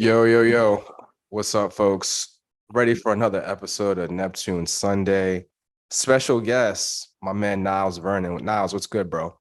Yo, yo, yo. What's up, folks? Ready for another episode of Neptune Sunday. Special guest, my man Nylles Vernon. Nylles, what's good, bro?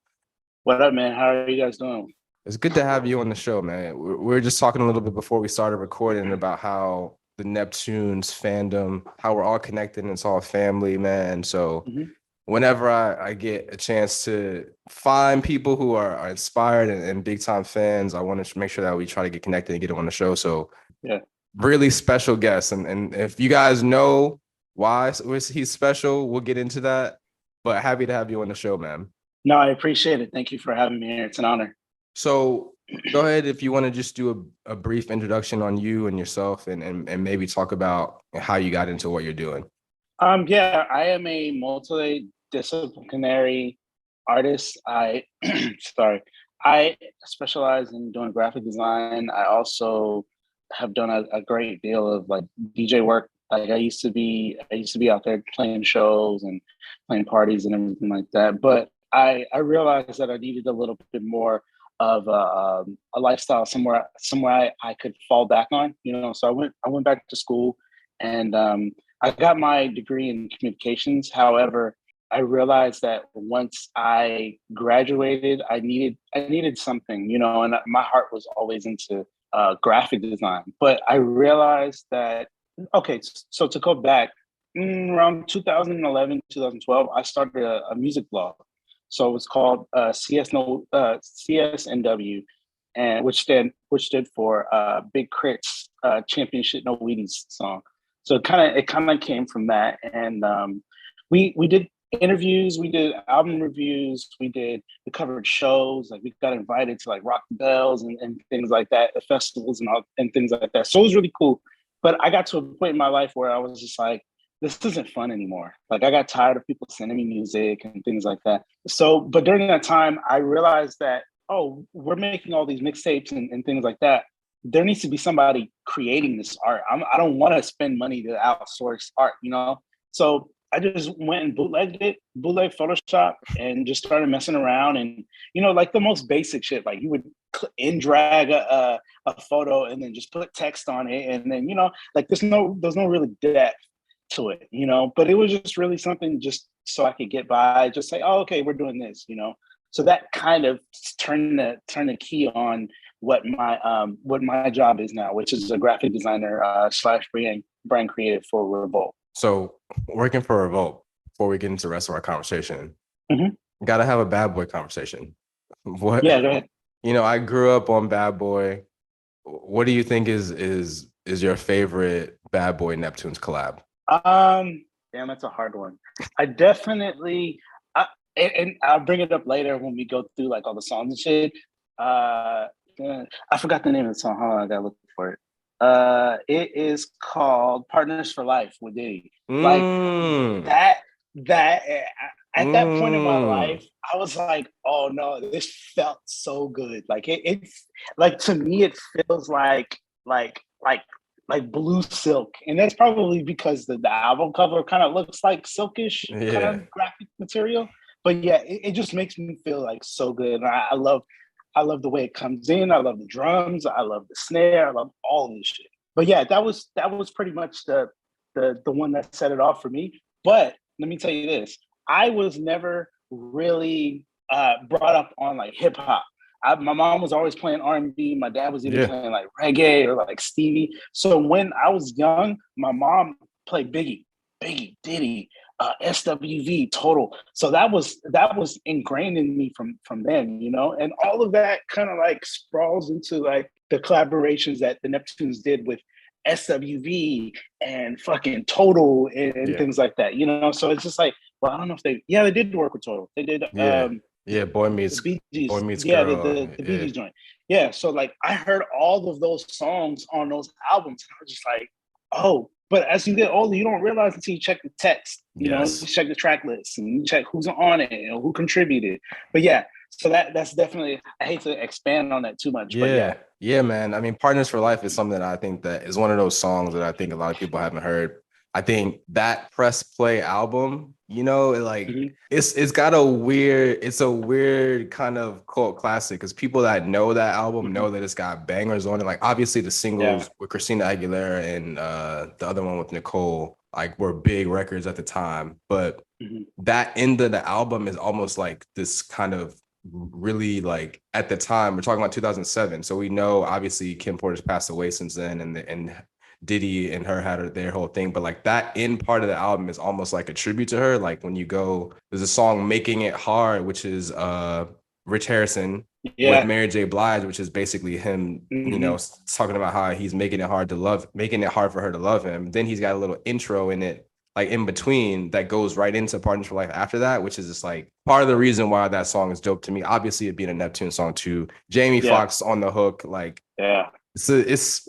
What up, man? How are you guys doing? It's good to have you on the show, man. We were just talking a little bit before we started recording about how the Neptunes fandom, how we're all connected and it's all family, man. So Hmm. whenever I get a chance to find people who are inspired and big time fans, I want to make sure that we try to get connected and get them on the show. So Yeah. really special guest. And if you guys know why he's special, we'll get into that. But happy to have you on the show, man. No, I appreciate it. Thank you for having me here. It's an honor. So go ahead if you want to just do a brief introduction on you and yourself and maybe talk about how you got into what you're doing. Yeah, I am a multidisciplinary artist. Sorry, I specialize in doing graphic design. I also have done a great deal of like DJ work. Like I used to be out there playing shows and playing parties and everything like that. But I realized that I needed a little bit more of a lifestyle somewhere I could fall back on. So I went back to school and I got my degree in communications. However, I realized that once I graduated, I needed something, and my heart was always into graphic design. But I realized that okay, so to go back around 2011, 2012, I started a music blog. So it was called CSNW, and which stood for Big Crits Championship No Wheaties song. So it kind of came from that, and we did interviews, we did album reviews, we covered shows, like we got invited to like Rock the Bells and things like that, the festivals and things like that. So it was really cool. But I got to a point in my life where I was just like, this isn't fun anymore. Like I got tired of people sending me music and things like that. So, but during that time, I realized that, oh, we're making all these mixtapes and things like that. There needs to be somebody creating this art. I don't want to spend money to outsource art. So I just went and bootleg Photoshop, and just started messing around. And like the most basic shit, like you would in drag a photo and then just put text on it, and then like there's no really depth to it. But it was just really something just so I could get by, just say, oh, okay, we're doing this. So that kind of turned the key on what my job is now, which is a graphic designer slash brand creative for Revolt. So working for Revolt, before we get into the rest of our conversation, Mm-hmm. gotta have a bad boy conversation. What Yeah, go ahead. I grew up on Bad Boy. What do you think is your favorite Bad Boy Neptunes collab? Damn, that's a hard one. I definitely, and I'll bring it up later when we go through like all the songs and shit. Uh, I forgot the name of the song. Hold on, I gotta look for it. It is called "Partners for Life" with Diddy. Like Mm, that. That at that point in my mm. life, I was like, "Oh no, this felt so good." Like it's like to me, it feels like like like blue silk, and that's probably because the album cover kind of looks like silkish kind Yeah. of graphic material. But yeah, it just makes me feel like so good. And I love the way it comes in. I love the drums. I love the snare. I love all of this shit. But yeah, that was pretty much the one that set it off for me. But let me tell you this: I was never really brought up on like hip hop. My mom was always playing R&B. My dad was either Yeah. playing like reggae or like Stevie. So when I was young, my mom played Biggie, Diddy, SWV, Total. So that was ingrained in me from then. And all of that kind of like sprawls into like the collaborations that the Neptunes did with SWV and fucking Total and Yeah. things like that. So it's just like, well, I don't know if they did work with Total. They did Yeah. Yeah. the Bee Boy Gees, meets yeah, girl. the Bee Yeah. Gees joint. Yeah. So like I heard all of those songs on those albums, and I was just like, oh, but as you get older, you don't realize until you check the text, you Yes. check the track list and you check who's on it and who contributed. But yeah, so that's definitely, I hate to expand on that too much, but yeah. Yeah. Yeah, man. I mean, Partners for Life is something that I think that is one of those songs that I think a lot of people haven't heard. I think that press play album, you know, like Mhm. it's got a weird kind of cult classic because people that know that album Mhm. know that it's got bangers on it. Like obviously the Yeah. singles with Christina Aguilera and the other one with Nicole like were big records at the time, but Mhm. that end of the album is almost like this kind of really like at the time we're talking about 2007, so we know obviously Kim Porter's passed away since then, and Diddy and her had their whole thing, but like that end part of the album is almost like a tribute to her. Like when you go, there's a song "Making It Hard," which is Rich Harrison with Yeah. Mary J. Blige, which is basically him, you know, Mhm. talking about how he's making it hard to love, making it hard for her to love him. Then he's got a little intro in it like in between that goes right into Partners for Life after that, which is just like part of the reason why that song is dope to me. Obviously, it being a Neptune song too. Jamie Yeah. Foxx on the hook, like Yeah. it's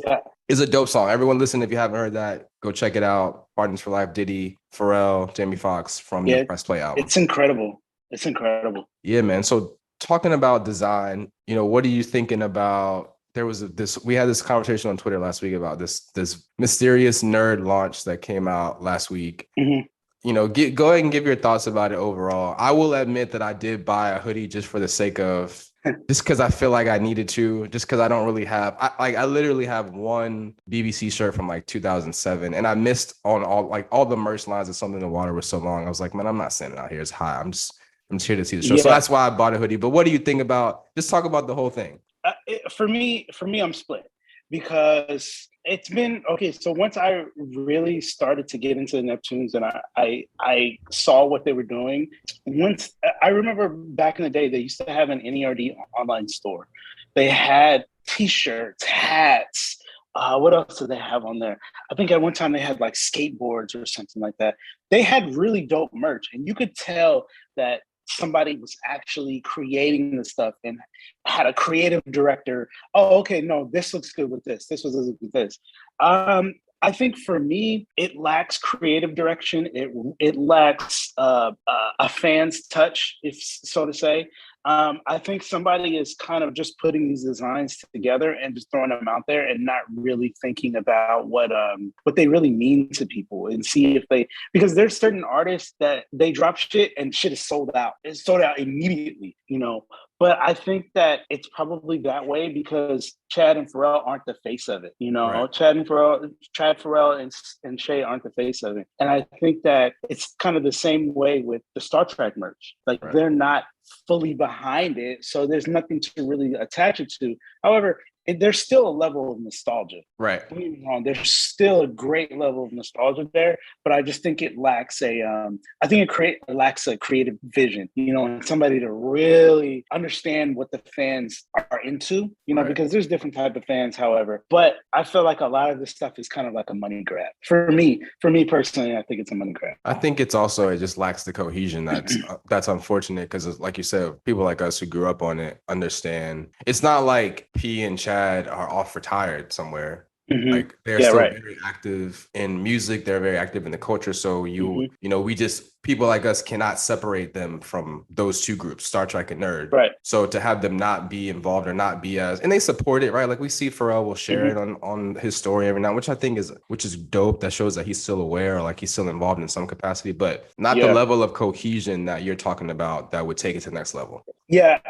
Yeah. a dope song. Everyone listen if you haven't heard that, go check it out. Partners for Life, Diddy, Pharrell, Jamie Foxx from the Yeah. Press Play album. It's incredible. It's incredible. Yeah, man. So talking about design, you know, what are you thinking about? There was this we had this conversation on Twitter last week about this mysterious nerd launch that came out last week. Mhm. You know, go ahead and give your thoughts about it overall. I will admit that I did buy a hoodie just for the sake of just because I feel like I needed to, just because I don't really have I literally have one BBC shirt from like 2007, and I missed on all the merch lines of Something in the Water was so long. I was like, man, I'm not sending out here. It's high. I'm just here to see the show. So Yeah. that's why I bought a hoodie. But what do you think about just talk about the whole thing? For me, I'm split because it's been okay. So once I really started to get into the Neptunes and I saw what they were doing, once I remember back in the day, they used to have an NERD online store. They had T-shirts, hats. What else did they have on there? I think at one time they had like skateboards or something like that. They had really dope merch, and you could tell that somebody was actually creating the stuff and had a creative director. Oh, okay, no, this looks good with this. This was with this. I think for me, it lacks creative direction. It lacks a fan's touch, if so to say. I think somebody is kind of just putting these designs together and just throwing them out there and not really thinking about what they really mean to people and see if they, because there's certain artists that they drop shit and shit is sold out. It's sold out immediately, you know. But I think that it's probably that way because Chad and Pharrell aren't the face of it. You know, Right. Chad Pharrell and Shay aren't the face of it. And I think that it's kind of the same way with the Star Trek merch. Like Right. they're not fully behind it, so there's nothing to really attach it to. However, there's still a level of nostalgia. Right. Don't get me wrong, there's still a great level of nostalgia there, but I just think it lacks it lacks a creative vision, you know, and somebody to really understand what the fans are into, you know, Right. because there's different type of fans, however. But I feel like a lot of this stuff is kind of like a money grab. For me personally, I think it's a money grab. I think it's also it just lacks the cohesion. That's unfortunate because, like you said, people like us who grew up on it understand. It's not like P and Chad are off retired somewhere. Mm-hmm. Like they're Yeah, still right. very active in music. They're very active in the culture. So Mm-hmm. you know, we just people like us cannot separate them from those two groups, Star Trek and Nerd. Right. So to have them not be involved or not be as, and they support it, right? Like we see Pharrell will share it on his story every now, which I think is dope. That shows that he's still aware or like he's still involved in some capacity, but not the level of cohesion that you're talking about that would take it to the next level. Yeah,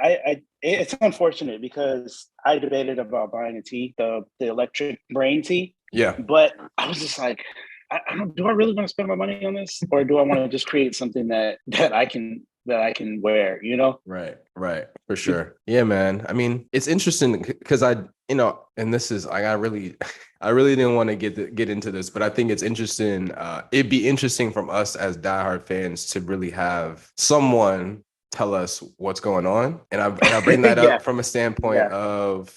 it's unfortunate because I debated about buying a tee, the electric brain tee. Yeah. But I was just like, I don't. Do I really want to spend my money on this, or do I want to just create something that I can wear? You know? Right. For sure. Yeah, man. I mean, it's interesting because you know, and this is I really didn't want to get into this, but I think it's interesting. It'd be interesting from us as diehard fans to really have someone tell us what's going on, and I bring that up from a standpoint of,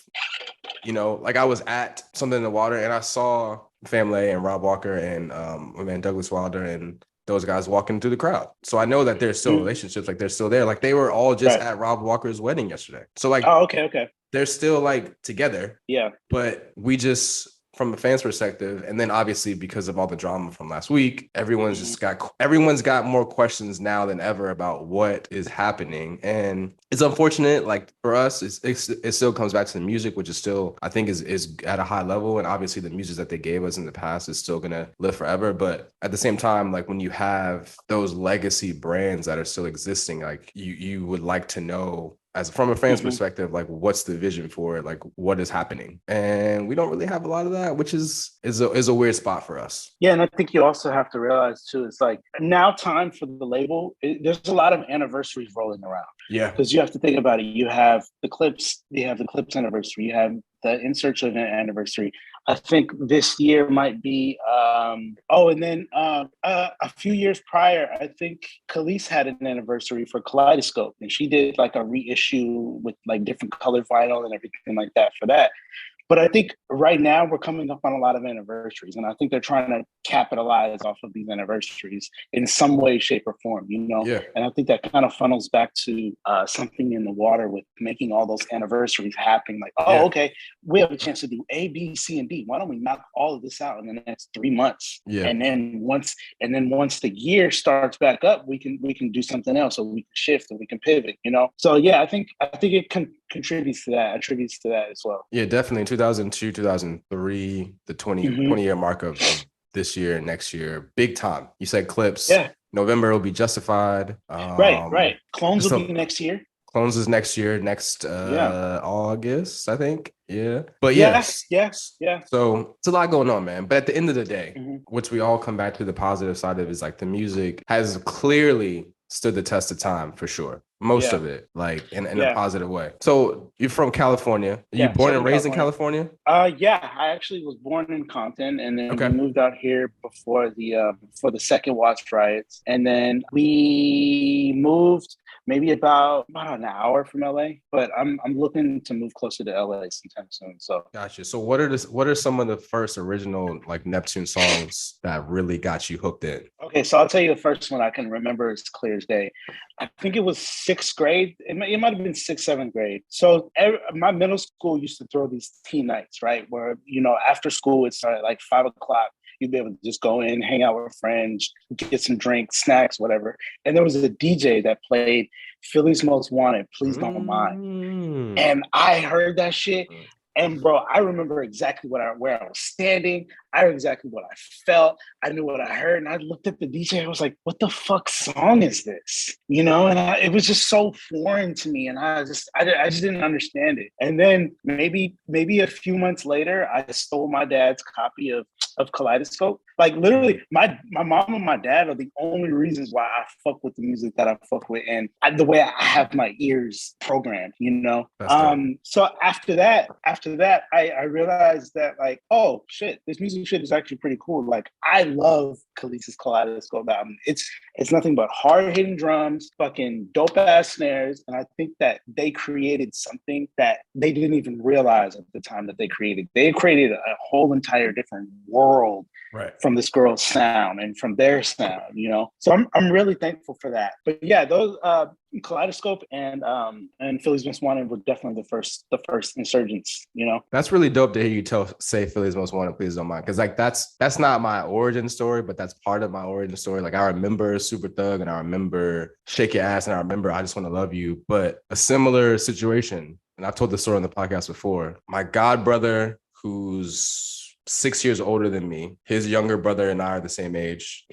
you know, like I was at Something in the Water and I saw Family and Rob Walker and my man Douglas Wilder and those guys walking through the crowd. So I know that there's still relationships, like they're still there. Like they were all just at Rob Walker's wedding yesterday. So like, oh, okay. They're still like together. Yeah. But we just from a fan's perspective, and then obviously because of all the drama from last week, everyone's got more questions now than ever about what is happening. And it's unfortunate, like for us, it still comes back to the music, which is still, I think, is at a high level. And obviously the music that they gave us in the past is still gonna live forever. But at the same time, like when you have those legacy brands that are still existing, like you would like to know, as from a fan's perspective, like what's the vision for it, like what is happening, and we don't really have a lot of that, which is a weird spot for us. Yeah, and I think you also have to realize too, it's like now time for the label. There's a lot of anniversaries rolling around. Yeah, because you have to think about it. You have the Clips anniversary. You have the In Search of an anniversary. I think this year might be. And then a few years prior, I think Khalees had an anniversary for Kaleidoscope, and she did like a reissue with like different colored vinyl and everything like that for that. But I think right now we're coming up on a lot of anniversaries, and I think they're trying to capitalize off of these anniversaries in some way, shape, or form, you know? Yeah. And I think that kind of funnels back to something in the water with making all those anniversaries happen. Like, okay, we have a chance to do A, B, C, and D. Why don't we knock all of this out in the next 3 months? Yeah. And then once the year starts back up, we can do something else, or we can shift, or we can pivot, you know? So yeah, I think it contributes to that as well. Yeah, definitely. 2002, 2003, the 20 year mark of this year and next year, big time. You said Clips. Yeah. November will be Justified. Right. Clones will be next year. Clones is next year, August, I think. Yeah. But yes. So it's a lot going on, man. But at the end of the day, which we all come back to the positive side of, is like the music has clearly stood the test of time for sure. Most of it, like in a positive way. So you're from California. Are you born and raised in California? Yeah, I actually was born in Compton, and then we moved out here before the second Watts riots, and then we moved maybe about an hour from LA. But I'm looking to move closer to LA sometime soon. So gotcha. So what are some of the first original like Neptune songs that really got you hooked in? Okay, so I'll tell you the first one I can remember as clear as day. I think it was 6th grade. It might have been 6th, 7th grade. So my middle school used to throw these teen nights, right? Where, you know, after school, it started like 5 o'clock. You'd be able to just go in, hang out with friends, get some drinks, snacks, whatever. And there was a DJ that played Philly's Most Wanted, Please Don't Mind. And I heard that shit. And bro, I remember exactly where I was standing. I knew exactly what I felt. I knew what I heard. And I looked at the DJ. I was like, what the fuck song is this? You know, and it was just so foreign to me. And I just didn't understand it. And then maybe a few months later, I stole my dad's copy of Kaleidoscope. Like literally, my mom and my dad are the only reasons why I fuck with the music that I fuck with, and the way I have my ears programmed, you know. So after that, I realized that like, oh shit, this music shit is actually pretty cool. Like I love Khalees's Kaleidoscope album. It's nothing but hard hitting drums, fucking dope ass snares, and I think that they created something that they didn't even realize at the time that they created. They created a whole entire different world. Right. From this girl's sound and from their sound, you know. So I'm really thankful for that. But yeah, those Kaleidoscope and Philly's Most Wanted were definitely the first insurgents, you know. That's really dope to hear you say Philly's Most Wanted, Please Don't Mind, because like that's not my origin story, but that's part of my origin story. Like I remember Super Thug, and I remember Shake Your Ass, and I remember I Just Want to Love You. But a similar situation, and I've told this story on the podcast before. My god brother, who's 6 years older than me. His younger brother and I are the same age.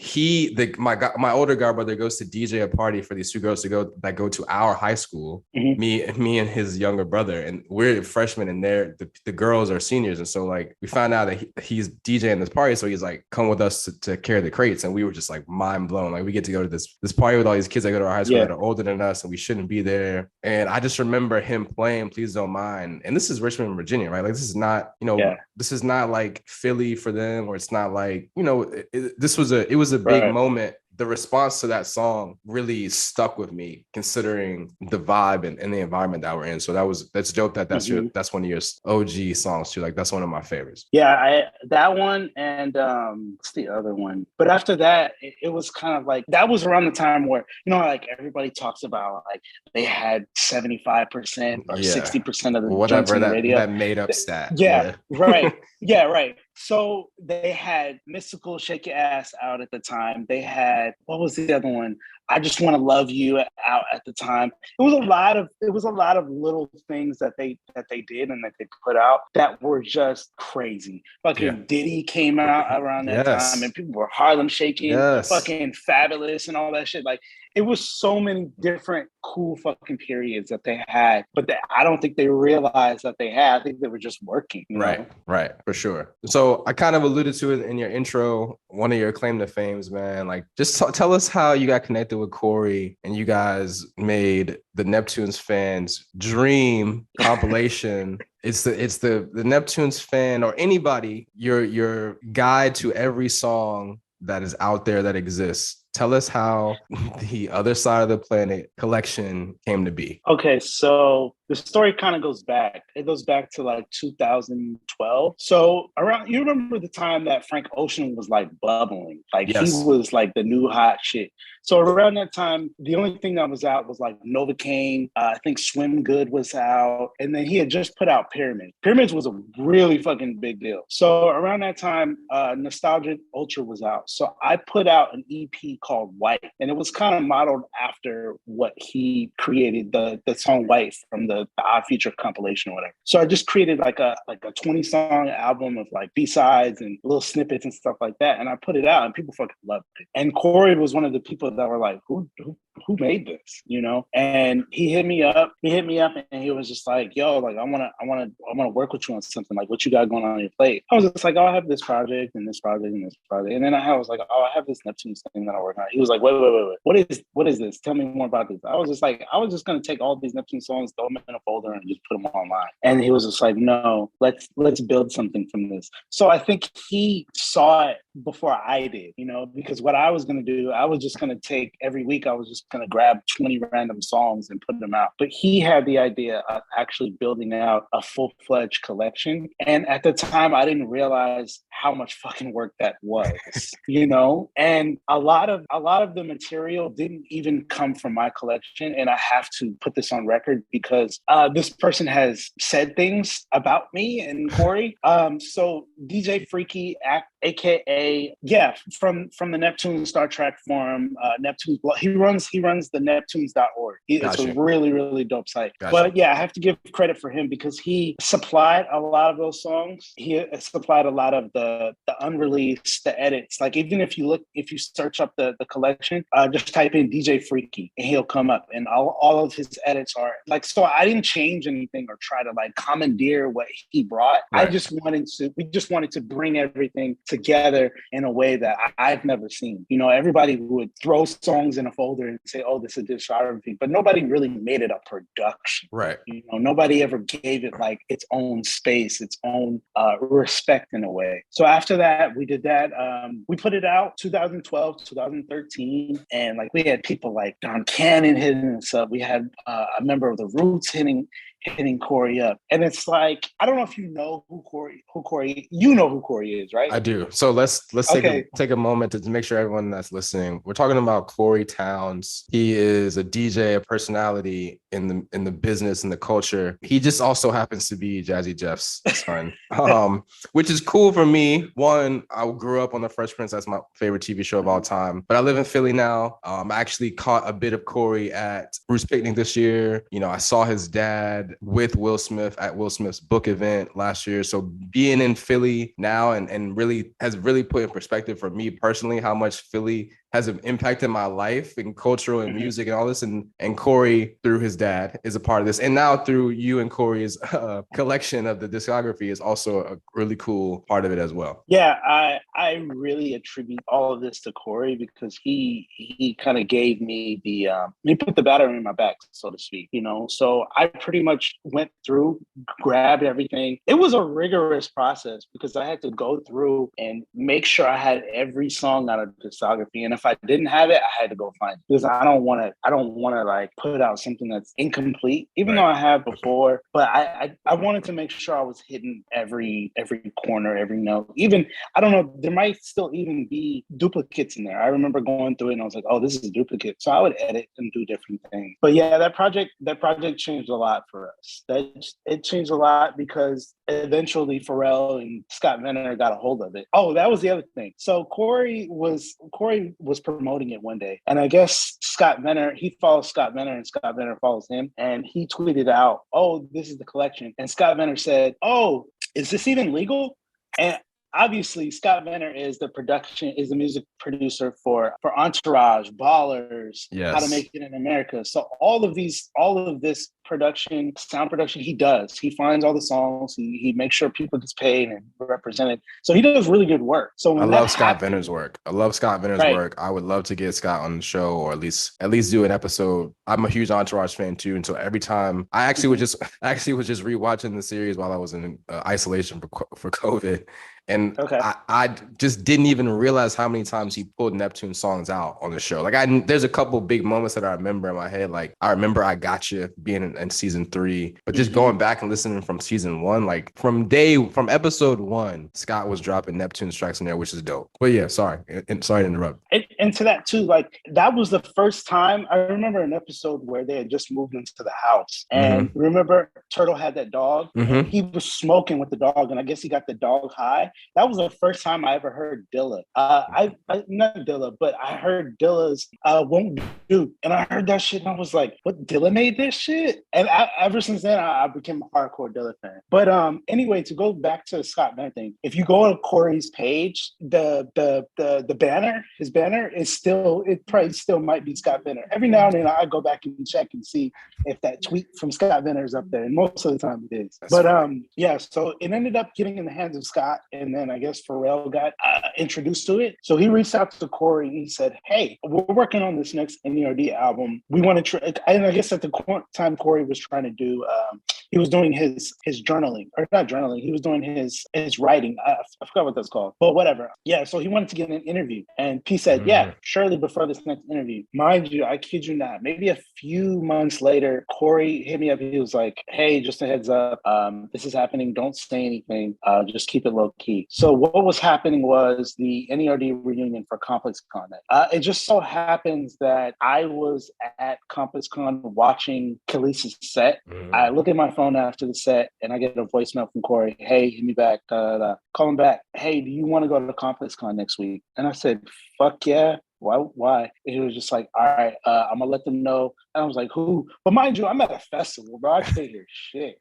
My older god brother goes to DJ a party for these two girls that go to our high school. Me and his younger brother, and we're freshmen, and the girls are seniors. And so like we found out that he's DJing this party, so he's like, come with us to carry the crates, and we were just like mind blown. Like we get to go to this party with all these kids that go to our high school that are older than us, and we shouldn't be there. And I just remember him playing Please Don't Mind, and this is Richmond, Virginia, right? Like this is not, you know, this is not like Philly for them, or it's not like, you know, it was a big moment. The response to that song really stuck with me, considering the vibe and the environment that we're in. So that's dope that's one of your OG songs too. Like that's one of my favorites. Yeah, that one, and what's the other one? But after that, it was kind of like, that was around the time where, you know, like everybody talks about like they had 75% or 60% of the joints on the radio. That made up stat. Right. Yeah, right. So they had Mystical Shake Your Ass out at the time. They had, what was the other one? I Just Want to Love You out at the time. It was a lot of little things that they did and that they put out that were just crazy. Fucking Diddy came out around that time, and people were Harlem Shaking, fucking Fabulous and all that shit. Like, it was so many different cool fucking periods that they had, but that I don't think they realized that they had. I think they were just working. Right, for sure. So I kind of alluded to it in your intro, one of your claim to fames, man. Like, just tell us how you got connected with Cory and you guys made the Neptunes fans dream compilation. It's the Neptunes fan or anybody, your guide to every song that is out there that exists. Tell us how the Other Side of the Planet collection came to be. Okay, so the story kind of goes back. It goes back to like 2012. So you remember the time that Frank Ocean was like bubbling. Like he was like the new hot shit. So around that time, the only thing that was out was like Novocaine. I think Swim Good was out. And then he had just put out Pyramids. Pyramids was a really fucking big deal. So around that time, Nostalgic Ultra was out. So I put out an EP called White. And it was kind of modeled after what he created, the song White from the Odd Future compilation or whatever. So I just created like a 20-song album of like B-sides and little snippets and stuff like that. And I put it out and people fucking loved it. And Cory was one of the people that were like, who made this, you know? And he hit me up and he was just like, yo, like I wanna work with you on something. Like, what you got going on your plate? I was just like, oh, I have this project and this project and this project. And then I was like, oh, I have this Neptunes thing that I work on. He was like, wait. What is this? Tell me more about this. I was just gonna take all these Neptune songs, throw them in a folder and just put them online. And he was just like, no, let's build something from this. So I think he saw it before I did, you know, because what I was gonna do, I was just gonna take every week, I was just gonna grab 20 random songs and put them out. But he had the idea of actually building out a full-fledged collection. And at the time, I didn't realize how much fucking work that was, you know? And a lot of the material didn't even come from my collection. And I have to put this on record because this person has said things about me and Cory. So DJ Freaky, aka from the Neptune Star Trek forum, Neptune's blog. He runs the Neptunes.org. It's a really, really dope site. But yeah, I have to give credit for him because he supplied a lot of those songs. He supplied a lot of the unreleased, the edits. Like even if you search up the collection, just type in DJ Freaky and he'll come up. And all of his edits are like, so I didn't change anything or try to like commandeer what he brought. Right. We just wanted to bring everything together in a way that I've never seen. You know, everybody would throw songs in a folder and say, oh, this is a discography, but nobody really made it a production. Right. You know, nobody ever gave it like its own space, its own respect in a way. So after that, we did that. We put it out 2012, 2013. And like we had people like Don Cannon hitting us up. We had a member of the Roots hitting Cory up. And it's like, I don't know if you know who Cory is, right? I do. So let's take a moment to make sure everyone that's listening, we're talking about Cory Townes. He is a DJ, a personality in the business and the culture. He just also happens to be Jazzy Jeff's son, which is cool for me. One, I grew up on The Fresh Prince. That's my favorite TV show of all time. But I live in Philly now. I actually caught a bit of Cory at Bruce Picnic this year. You know, I saw his dad with Will Smith at Will Smith's book event last year. So being in Philly now and really has really put in perspective for me personally how much Philly has impacted my life and cultural and music and all this. And Cory, through his dad, is a part of this. And now through you and Cory's collection of the discography is also a really cool part of it as well. Yeah, I really attribute all of this to Cory because he kind of gave me he put the battery in my back, so to speak, you know? So I pretty much went through, grabbed everything. It was a rigorous process because I had to go through and make sure I had every song out of the discography. And if I didn't have it, I had to go find it because I don't want to like put out something that's incomplete, even though I have before. But I wanted to make sure I was hitting every corner, every note. Even, I don't know, there might still even be duplicates in there. I remember going through it and I was like, oh, this is a duplicate. So I would edit and do different things. But yeah, that project changed a lot for us. It changed a lot because eventually Pharrell and Scott Venner got a hold of it. Oh, that was the other thing. So Cory was promoting it one day, and I guess Scott Venner, he follows Scott Venner, and Scott Venner follows him, and he tweeted out, "Oh, this is the collection," and Scott Venner said, "Oh, is this even legal?" And obviously, Scott Venner is the music producer for Entourage, Ballers, Yes. How to Make It in America. So all of this sound production, he does. He finds all the songs. He makes sure people get paid and represented. So he does really good work. So I love Scott Venner's work. I love Scott Venner's work. I would love to get Scott on the show, or at least do an episode. I'm a huge Entourage fan too, and so every time I actually was just rewatching the series while I was in isolation for COVID. And I just didn't even realize how many times he pulled Neptune songs out on the show. Like there's a couple big moments that I remember in my head. Like I remember I Got You being in season 3, but just going back and listening from season 1, like from episode 1, Scott was dropping Neptune tracks in there, which is dope. But yeah, sorry to interrupt. And to that too, like that was the first time I remember an episode where they had just moved into the house, and remember Turtle had that dog. He was smoking with the dog, and I guess he got the dog high. That was the first time I ever heard Dilla. I not Dilla, but I heard Dilla's Won't Do. And I heard that shit and I was like, what, Dilla made this shit? And ever since then, I became a hardcore Dilla fan. But anyway, to go back to the Scott Venner thing, if you go on Cory's page, the banner, his banner is still, it probably still might be Scott Venner. Every now and then I go back and check and see if that tweet from Scott Venner is up there. And most of the time it is. That's funny. Yeah, so it ended up getting in the hands of Scott, and then I guess Pharrell got introduced to it. So he reached out to Cory and he said, hey, we're working on this next NERD album. We want to try, and I guess at the time Cory was trying to do, he was doing his journaling, or not journaling, he was doing his writing. I forgot what that's called, but whatever. Yeah, so he wanted to get an interview. And P said, yeah, surely before this next interview. Mind you, I kid you not, maybe a few months later, Cory hit me up. He was like, hey, just a heads up, this is happening. Don't say anything. Just keep it low key. So what was happening was the NERD reunion for ComplexCon. It just so happens that I was at ComplexCon watching Khaleesi's set. I look at my phone after the set and I get a voicemail from Cory. Hey, hit me back. Call him back. Hey, do you want to go to ComplexCon next week? And I said, fuck yeah. Why? He was just like, all right, I'm gonna let them know. And I was like, who? But mind you, I'm at a festival, bro. I can't hear shit.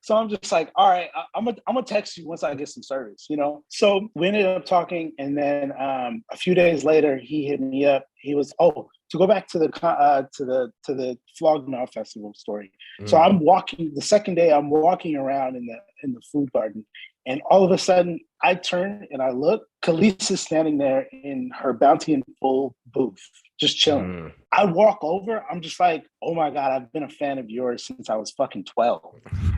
So I'm just like, all right, I'm gonna text you once I get some service, you know? So we ended up talking, and then a few days later, he hit me up. He was, to go back to the Flog Festival story. So I'm walking, the second day I'm walking around in the food garden, and all of a sudden I turn and I look, Khalees is standing there in her Bounty and Full booth, just chilling. I walk over, I'm just like, oh my God, I've been a fan of yours since I was fucking 12.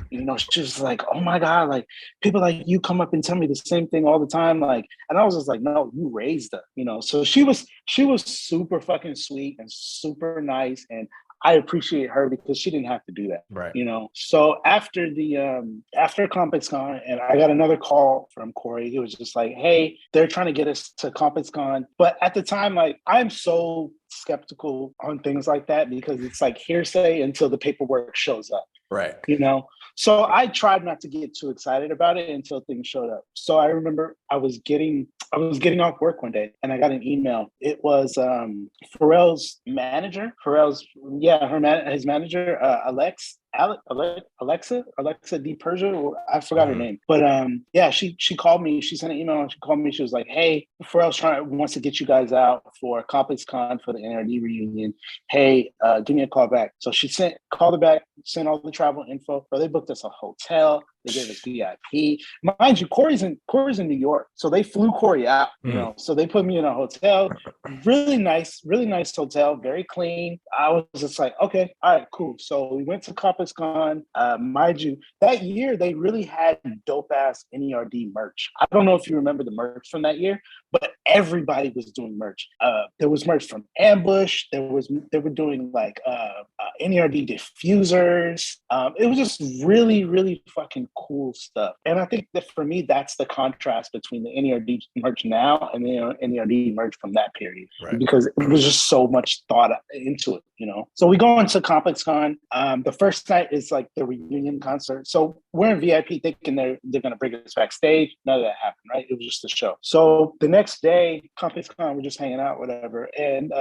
You know, she's just like, oh my God, like people like you come up and tell me the same thing all the time. Like, and I was just like, no, you raised her, you know? So she was super fucking sweet and super nice. And I appreciate her because she didn't have to do that. Right. You know, so after ComplexCon, and I got another call from Cory. He was just like, hey, they're trying to get us to ComplexCon. But at the time, like, I'm so skeptical on things like that because it's like hearsay until the paperwork shows up. Right. You know, so I tried not to get too excited about it until things showed up. So I remember I was getting off work one day and I got an email. It was Pharrell's manager. His manager, Alexa D. Persia. I forgot her name, but she called me. She sent an email and she called me. She was like, "Hey, Pharrell wants to get you guys out for ComplexCon for the NRD reunion. Hey, give me a call back." So she called her back, sent all the travel info. But they booked us a hotel. They gave us VIP. Mind you, Cory's in New York, so they flew Cory out. You know, so they put me in a hotel. Really nice hotel, very clean. I was just like, okay, all right, cool. So we went to ComplexCon. Mind you, that year they really had dope ass NERD merch. I don't know if you remember the merch from that year, but everybody was doing merch. There was merch from Ambush. They were doing like NERD diffusers. It was just really, really fucking cool stuff. And I think that for me, that's the contrast between the NERD merch now and the NERD merch from that period, right? Because it was just so much thought into it. So we go into Complex Con. The first night is like the reunion concert. So we're in VIP thinking they're going to bring us backstage. None of that happened, right? It was just a show. So the next day, Complex Con, we're just hanging out, whatever. And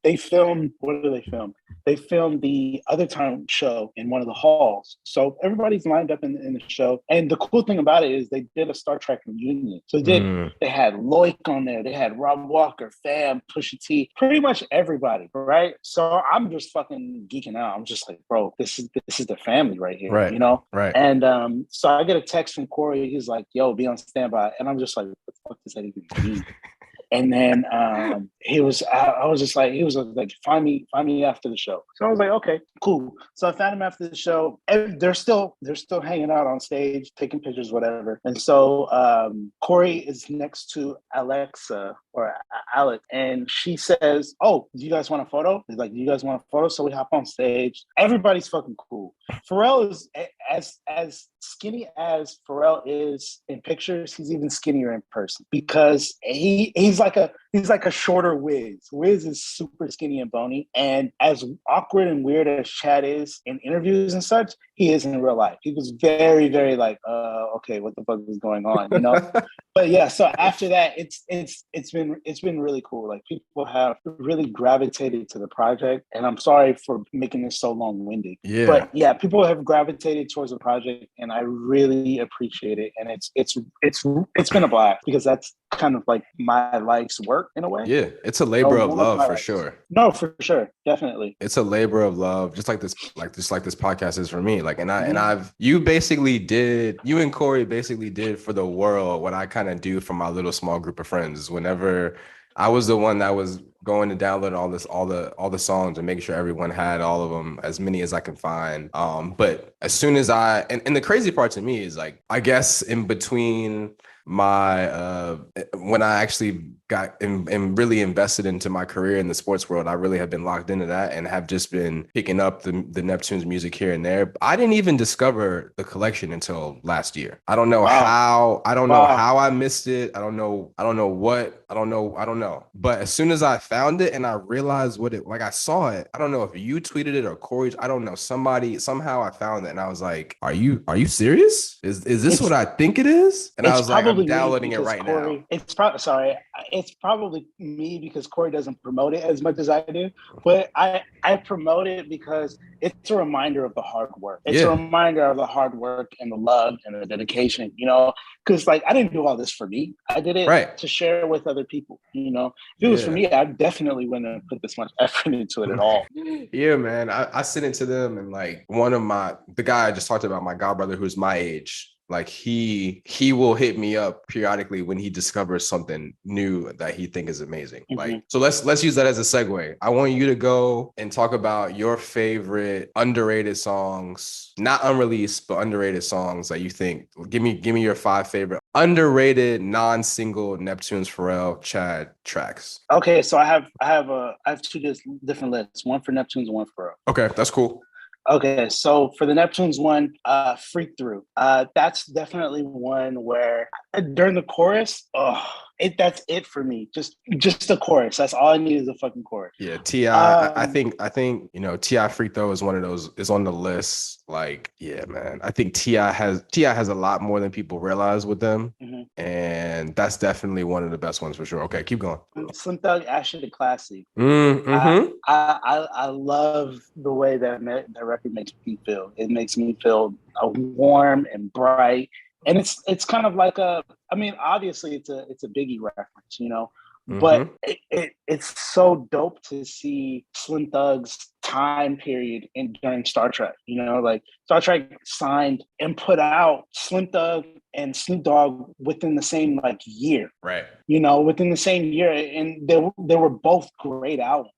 they filmed, what do they film? They filmed the Other Time show in one of the halls. So everybody's lined up in the show. And the cool thing about it is they did a Star Trek reunion. So they had Loic on there. They had Rob Walker, Fam, Pusha T, pretty much everybody, right? So I'm just fucking geeking out. I'm just like, bro, this is the family right here, right, Right. And so I get a text from Cory. He's like, yo, be on standby. And I'm just like, what the fuck does that even mean? And then I was like, find me after the show. So I was like, okay, cool. So I found him after the show. And they're still hanging out on stage, taking pictures, whatever. And so Cory is next to Alexa or Alec, and she says, "Oh, do you guys want a photo?" He's like, "Do you guys want a photo?" So we hop on stage. Everybody's fucking cool. Pharrell is as skinny as Pharrell is in pictures. He's even skinnier in person because he's like a shorter Wiz. Wiz is super skinny and bony, and as awkward and weird as Chad is in interviews and such, he is in real life. He was very, very like, okay, what the fuck is going on, But yeah, so after that, it's been really cool. Like people have really gravitated to the project, and I'm sorry for making this so long-winded. Yeah. But yeah, people have gravitated towards the project, and I really appreciate it. And it's been a blast because that's kind of like my life's work in a way. Yeah, it's a labor of love for sure. No, for sure, definitely. It's a labor of love, just like this podcast is for me. Like, you and Cory basically did for the world what I kind of do for my little small group of friends. Whenever I was the one that was going to download all the songs and making sure everyone had all of them, as many as I can find. But as soon as and the crazy part to me is like, I guess in between my when I actually got and really invested into my career in the sports world, I really have been locked into that and have just been picking up the Neptunes music here and there. I didn't even discover the collection until last year. I don't know how. I don't know how I missed it. I don't know what. I don't know. But as soon as I found it and I realized I saw it. I don't know if you tweeted it or Cory. I don't know. Somehow I found it and I was like, "Are you serious? Is this what I think it is?" And I was like, "I'm downloading it right now." It's probably me because Cory doesn't promote it as much as I do, but I promote it because it's a reminder of the hard work. It's a reminder of the hard work and the love and the dedication, because like I didn't do all this for me. I did it to share with other people, If it was for me, I definitely wouldn't have put this much effort into it at all. Yeah, man. I sent it to them, and like the guy I just talked about, my godbrother who's my age, like he will hit me up periodically when he discovers something new that he think is amazing. Mm-hmm. Like, so let's use that as a segue. I want you to go and talk about your favorite underrated songs, not unreleased, but underrated songs that you think. Give me your 5 favorite underrated non-single Neptunes, Pharrell, Chad tracks. Okay, so I have 2 different lists, one for Neptunes and one for Pharrell. Okay, that's cool. Okay, so for the Neptunes one, Freak Through. That's definitely one where during the chorus, that's it for me. Just the chorus. That's all I need is a fucking chorus. Yeah, T.I. I think T.I. Freak Through is one of those, is on the list. Like, yeah, man. I think T.I. has a lot more than people realize with them. Mm-hmm. And that's definitely one of the best ones for sure. Okay, keep going. Slim Thug, Ashley the Classy. Mm-hmm. I love the way that record makes me feel. It makes me feel warm and bright. And it's kind of like obviously it's a Biggie reference, mm-hmm. But it's so dope to see Slim Thug's time period during Star Trek, like Star Trek signed and put out Slim Thug and Snoop Dogg within the same year, right? Within the same year, and they were both great albums.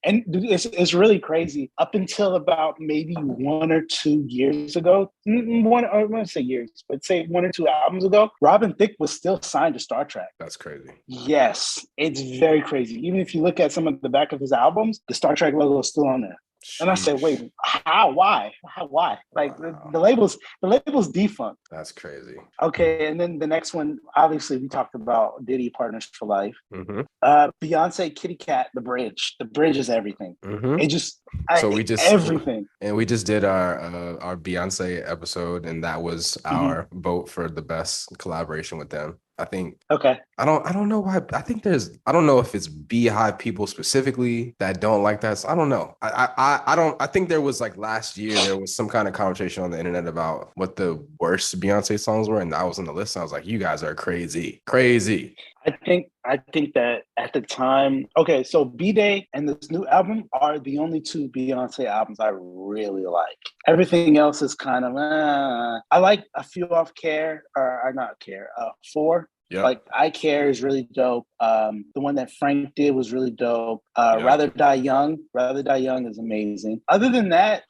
And it's really crazy. Up until about maybe 1 or 2 years ago, I won't say years, but say 1 or 2 albums ago, Robin Thicke was still signed to Star Trek. That's crazy. Yes, it's very crazy. Even if you look at some of the back of his albums, the Star Trek logo is still on there. And I said, wait, how? Why? Why? Like Wow. the label's defunct. That's crazy. Okay, and then the next one, obviously, we talked about Diddy Partners for Life. Mm-hmm. Beyonce, Kitty Cat, The Bridge. The Bridge is everything. Mm-hmm. It just everything. And we just did our Beyonce episode, and that was our vote for the best collaboration with them. I think. Okay. I don't know why. I don't know if it's Beehive people specifically that don't like that. So I don't know. I think there was like last year there was some kind of conversation on the internet about what the worst Beyonce songs were, and I was on the list. And I was like, you guys are crazy. I think that at the time, okay, so B-Day and this new album are the only two Beyonce albums I really like. Everything else is kind of, I like a few off Care, or not Care, 4. Yep. Like I Care is really dope. The one that Frank did was really dope. Rather Die Young is amazing. Other than that,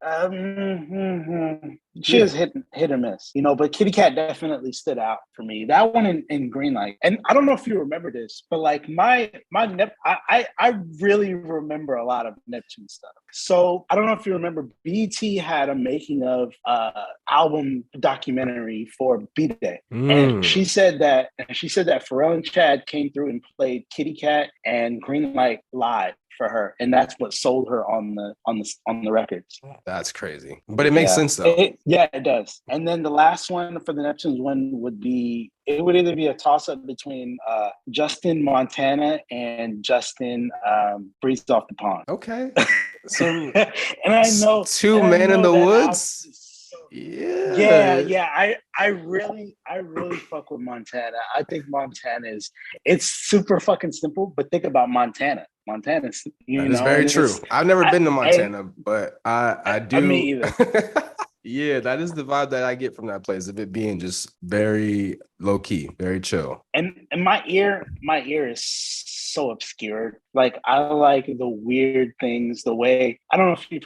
she is hit or miss, but Kitty Cat definitely stood out for me. That one in Green Light. And I don't know if you remember this, but like I really remember a lot of Neptune stuff. So I don't know if you remember, BT had a making of album documentary for B-Day. And she said that Pharrell and Chad came through and played Kitty Cat and Green Light live for her, and that's what sold her on the records. That's crazy, but it makes sense though. It does. And then the last one for the Neptunes one would either be a toss up between Justin Montana and Justin Breeze Off the Pond. Okay, so and I know two Men in the Woods. Yeah. I really fuck with Montana. I think Montana it's super fucking simple, but think about Montana. Montana's, that is very true. I've never been to Montana, but I do. Me either. Yeah, that is the vibe that I get from that place, of it being just very low key, very chill. And my ear is so obscured. Like I like the weird things, the way I don't know if you've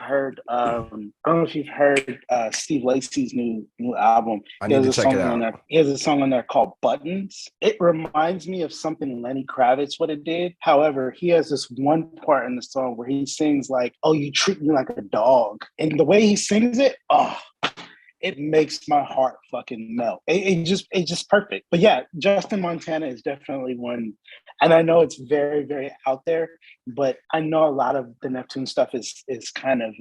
heard Steve Lacy's new album. I need to check it out. He has a song on there called Buttons. It reminds me of something Lenny Kravitz would have did. However, he has this one part in the song where he sings like, "Oh, you treat me like a dog," and the way he sings it, it makes my heart fucking melt. It's just perfect. But yeah, Justin Montana is definitely one. And I know it's very, very out there, but I know a lot of the Neptune stuff is kind of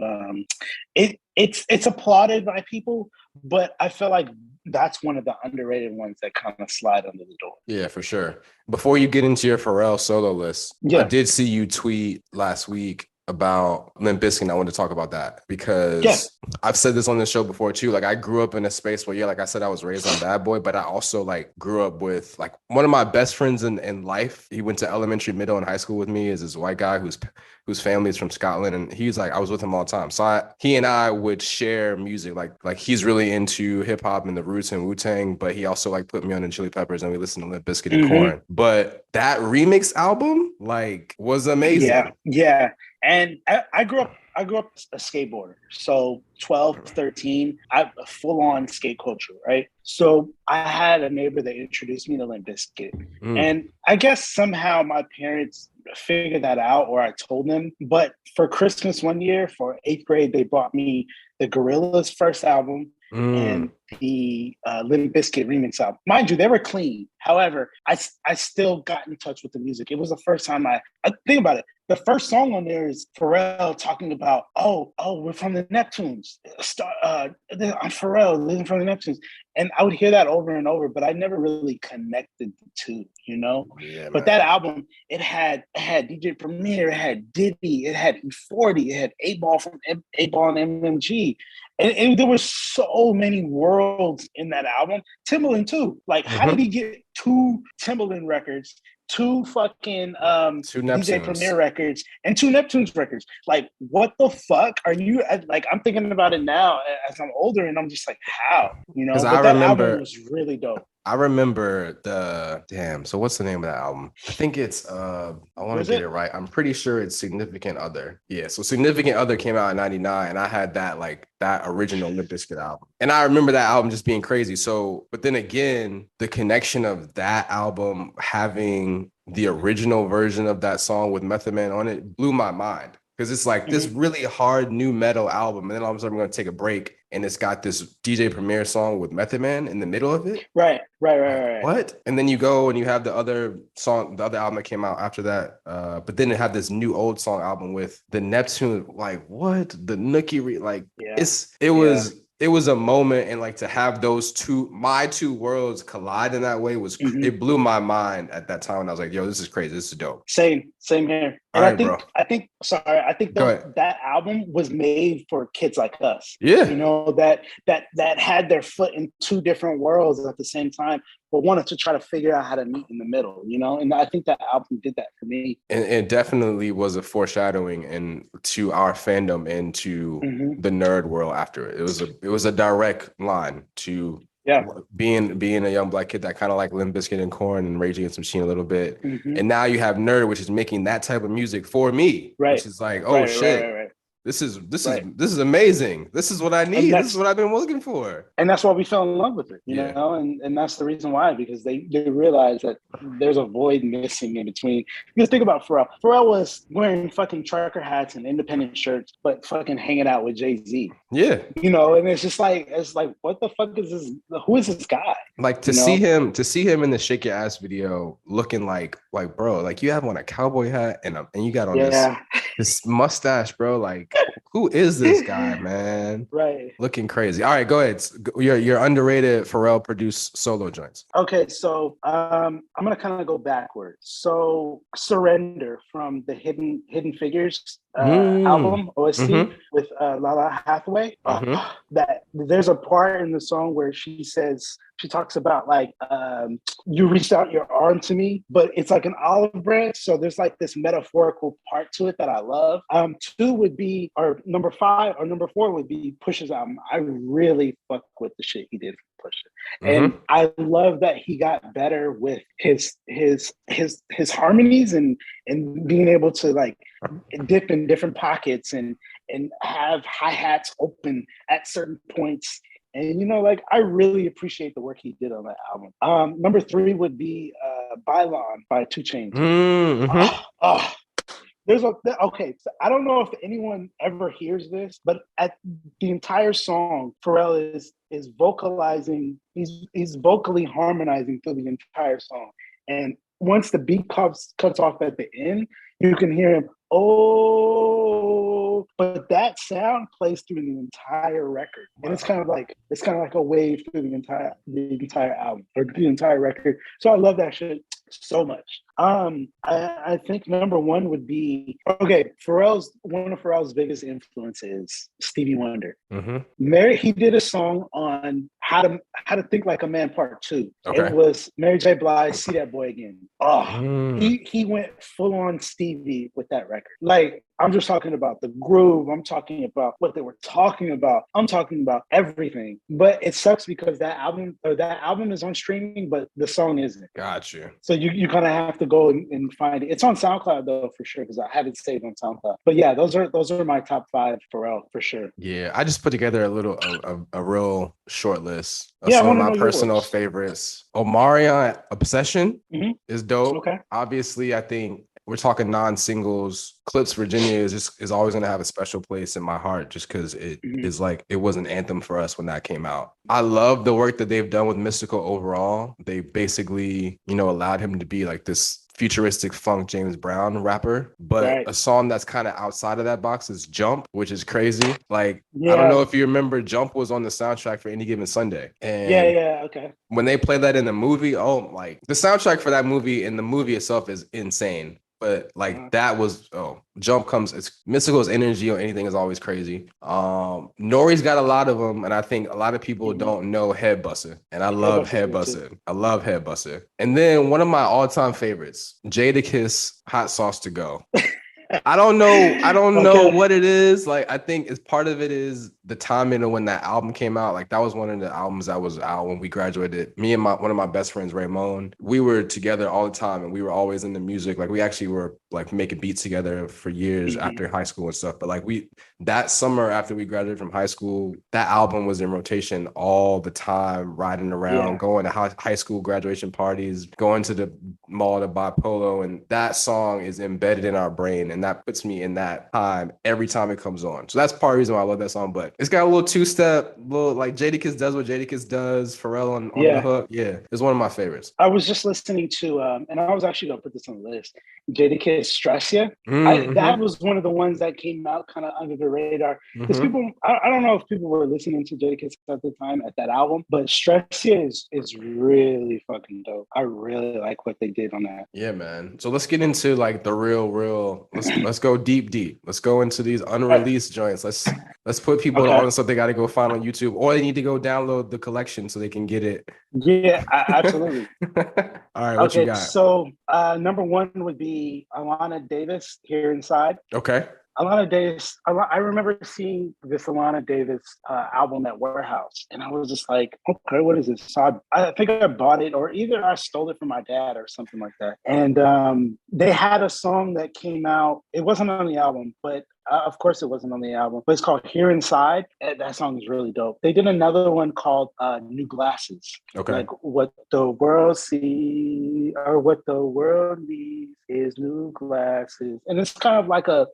it's applauded by people, but I feel like that's one of the underrated ones that kind of slide under the door. Yeah, for sure. Before you get into your Pharrell solo list, I did see you tweet last week about Limp Bizkit. I want to talk about that because I've said this on the show before too. Like I grew up in a space where, like I said, I was raised on Bad Boy, but I also like grew up with like one of my best friends in life. He went to elementary, middle, and high school with me. Is this white guy whose family is from Scotland, and he's like I was with him all the time. So he and I would share music. Like he's really into hip hop and the Roots and Wu-Tang, but he also like put me on the Chili Peppers, and we listened to Limp Bizkit and Korn. But that remix album like was amazing. Yeah. And I grew up a skateboarder. So 12, 13, I full on skate culture, right? So I had a neighbor that introduced me to Limp Bizkit. And I guess somehow my parents figured that out, or I told them. But for Christmas one year, for 8th grade, they bought me the Gorillaz first album and the Limp Bizkit remix album. Mind you, they were clean. However, I still got in touch with the music. It was the first time I think about it. The first song on there is Pharrell talking about, oh, we're from the Neptunes. I'm Pharrell, living from the Neptunes. And I would hear that over and over, but I never really connected the two, Yeah, but that album, it had DJ Premier, it had Diddy, it had E40, it had 8Ball from 8Ball and MMG. And there were so many worlds in that album. Timbaland too. Like, how did he get 2 Timbaland records, 2 fucking 2 DJ Premier records, and 2 Neptunes records? Like, what the fuck are you? Like, I'm thinking about it now as I'm older, and I'm just like, how? But that album was really dope. I remember so what's the name of that album? I think it's I want to get it right. I'm pretty sure it's Significant Other. Yeah, so Significant Other came out in 99, and I had that original Limp Bizkit album. And I remember that album just being crazy. So, but then again, the connection of that album having the original version of that song with Method Man on it blew my mind. because it's like this really hard new metal album, and then all of a sudden we're gonna take a break, and it's got this DJ Premier song with Method Man in the middle of it. Right. What? And then you go and you have the other song, the other album that came out after that. But then it had this new old song album with the Neptune. Like what? The Nookie, like it was a moment, and like to have those my two worlds collide in that way it blew my mind at that time. And I was like, yo, this is crazy. This is dope. Same here. And right, I think that album was made for kids like us. Yeah. You know, that had their foot in two different worlds at the same time, but wanted to try to figure out how to meet in the middle, you know? And I think that album did that for me. And it definitely was a foreshadowing into our fandom and to the nerd world after it. It was a direct line to being a young Black kid that kind of like Limp Bizkit and Korn and Rage Against the Machine a little bit. And now you have Nerd, which is making that type of music for me, which is like, oh shit. Right. This is amazing. This is what I need. This is what I've been looking for. And that's why we fell in love with it, you know? And that's the reason why, because they realized that there's a void missing in between. Because think about Pharrell. Pharrell was wearing fucking trucker hats and independent shirts, but fucking hanging out with Jay-Z. Yeah. You know, and it's like, what the fuck is this? Who is this guy? Like to see him in the Shake Your Ass video looking like bro, like you have on a cowboy hat and you got on this mustache, bro. Like, who is this guy, man? Right. Looking crazy. All right, go ahead. Your underrated Pharrell produced solo joints. Okay, so I'm gonna kind of go backwards. So Surrender from the Hidden Figures album OST with Lala Hathaway. That there's a part in the song where she talks about like you reached out your arm to me, but it's like an olive branch. So there's like this metaphorical part to it that I love. Two would be, or number 4 would be Push's album. I really fuck with the shit he did for Pusha. And I love that he got better with his harmonies and being able to like dip in different pockets and have hi-hats open at certain points. And, you know, like, I really appreciate the work he did on that album. Number 3 would be Bylon by 2 Chainz. Okay, so I don't know if anyone ever hears this, but at the entire song, Pharrell is vocalizing, he's vocally harmonizing through the entire song. And once the beat cuts off at the end, you can hear him, oh, but that sound plays through the entire record. And it's kind of like a wave through the entire album or the entire record. So I love that shit so much. I think number 1 would be, okay, one of Pharrell's biggest influences, Stevie Wonder. He did a song on how to think like a man part 2. Okay. It was Mary J. Blige, See That Boy Again. He went full on Stevie with that record. Like, I'm just talking about the groove. I'm talking about what they were talking about. I'm talking about everything. But it sucks because that album is on streaming, but the song isn't. Got you. So you kind of have to go and find it. It's on SoundCloud though, for sure, because I have it saved on SoundCloud. But yeah, those are my top 5 Pharrell for sure. Yeah, I just put together a real short list of some of my personal favorites. Omarion Obsession is dope. Okay. Obviously, I think we're talking non-singles. Clips Virginia is always going to have a special place in my heart just because it is like it was an anthem for us when that came out. I love the work that they've done with Mystical overall. They basically, allowed him to be like this futuristic funk James Brown rapper, but a song that's kind of outside of that box is Jump, which is crazy. Like, I don't know if you remember, Jump was on the soundtrack for Any Given Sunday. And okay. When they play that in the movie, the soundtrack for that movie and the movie itself is insane. But like that was Jump comes. It's Mystical's energy on anything is always crazy. Nori's got a lot of them, and I think a lot of people don't know Head Buster, and I love Head Buster. I love Head Buster. And then one of my all-time favorites, Jadakiss, Hot Sauce to Go. I don't know what it is. Like, I think it's part of it is the timing of when that album came out. Like, that was one of the albums that was out when we graduated. Me and one of my best friends, Raymond, we were together all the time and we were always into music. Like, we actually were like making beats together for years after high school and stuff. But like that summer after we graduated from high school, that album was in rotation all the time, riding around, going to high school graduation parties, going to the mall to buy polo. And that song is embedded in our brain. And that puts me in that time every time it comes on. So that's part of the reason why I love that song. But it's got a little two-step, little like Jadakiss does what Jadakiss does, Pharrell on the hook. Yeah, it's one of my favorites. I was just listening to, and I was actually going to put this on the list, Jadakiss Stress Ya. That was one of the ones that came out kind of under the radar. Because people, I don't know if people were listening to Jadakiss at the time at that album, but Stress Ya is really fucking dope. I really like what they did on that. Yeah, man. So let's get into like the real. Let's go deep. Let's go into these unreleased joints. Let's put people on stuff they got to go find on YouTube, or they need to go download the collection so they can get it. Yeah, absolutely. All right, what you got? So number one would be Alana Davis, Here Inside. Okay. Alana Davis, I remember seeing this Alana Davis album at Warehouse, and I was just like, okay, what is this? So I think I bought it, or either I stole it from my dad or something like that. And they had a song that came out. It wasn't on the album, but of course it wasn't on the album, but it's called Here Inside. And that song is really dope. They did another one called New Glasses. Okay. Like what the world sees or what the world needs is new glasses. And it's kind of like a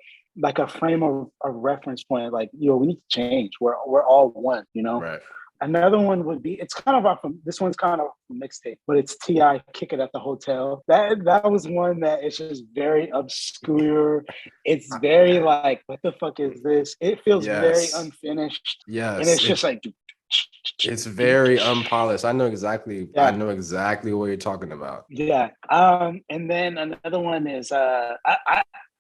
frame of a reference point, like, we need to change. We're all one, Right. Another one would be, it's kind of off of, this one's kind of a mixtape, but it's T.I. Kick It at the Hotel. That was one that it's just very obscure. It's very like, what the fuck is this? It feels very unfinished. Yes. And it's just like, it's very unpolished. I know exactly what you're talking about. Yeah. And then another one is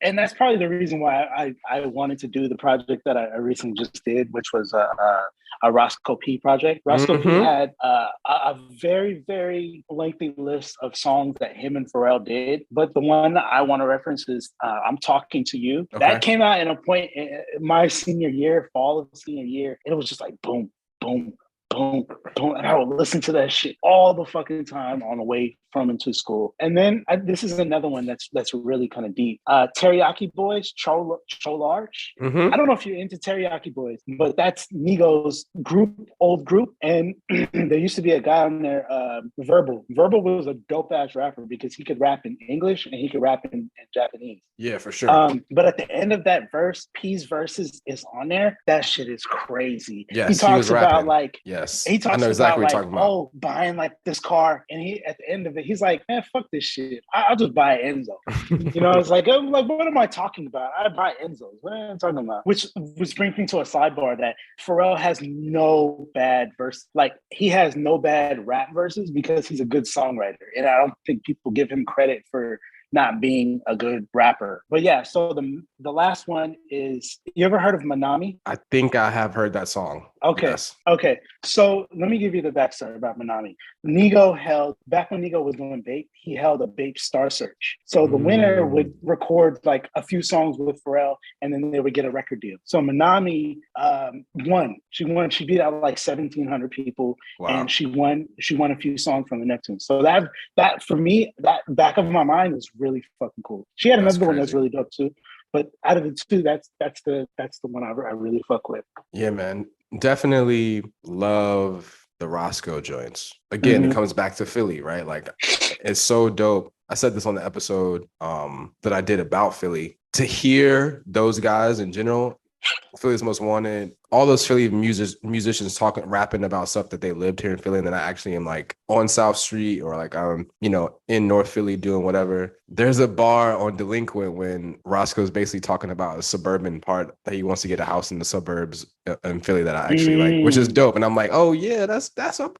and that's probably the reason why I wanted to do the project that I recently just did, which was a Roscoe P project. Roscoe P had a very, very lengthy list of songs that him and Pharrell did. But the one I want to reference is I'm Talking to You. Okay. That came out in a point in my senior year, fall of senior year. And it was just like boom, boom, boom, boom. And I would listen to that shit all the fucking time on the way from and to school. And then this is another one that's really kind of deep. Teriyaki Boys, Cho Large. I don't know if you're into Teriyaki Boys, but that's Nigo's old group. And there used to be a guy on there, Verbal. Verbal was a dope ass rapper because he could rap in English and he could rap in Japanese. Yeah, for sure. But at the end of that verse, P's verses is on there. That shit is crazy. Yes, he talks about like, yes, he talks I know exactly about what you're talking about. Oh, buying like this car, and he at the end of it, he's like, man, fuck this shit. I'll just buy Enzo. It's like, what am I talking about? I buy Enzos. What am I talking about? Which brings me to a sidebar that Pharrell has no bad verse. Like, he has no bad rap verses because he's a good songwriter, and I don't think people give him credit for not being a good rapper. But yeah, so the last one is, you ever heard of Manami? I think I have heard that song. Okay. Yes. Okay. So let me give you the backstory about Manami. Back when Nigo was doing Bape, he held a Bape Star Search. So the winner would record like a few songs with Pharrell, and then they would get a record deal. So Manami won. She beat out like 1,700 people. Wow. And she won a few songs from the Neptunes. So that for me, that back of my mind was really fucking cool. She had another one that's really dope too. But out of the two, that's the one I really fuck with. Yeah, man. Definitely love the Roscoe joints. Again, it comes back to Philly, right? Like, it's so dope. I said this on the episode that I did about Philly. To hear those guys in general, Philly's Most Wanted, all those Philly musicians rapping about stuff that they lived here in Philly, and then I actually am like on South Street or like I'm, in North Philly doing whatever. There's a bar on Delinquent when Roscoe's basically talking about a suburban part that he wants to get a house in the suburbs in Philly that I actually like, which is dope. And I'm like, oh yeah, that's up,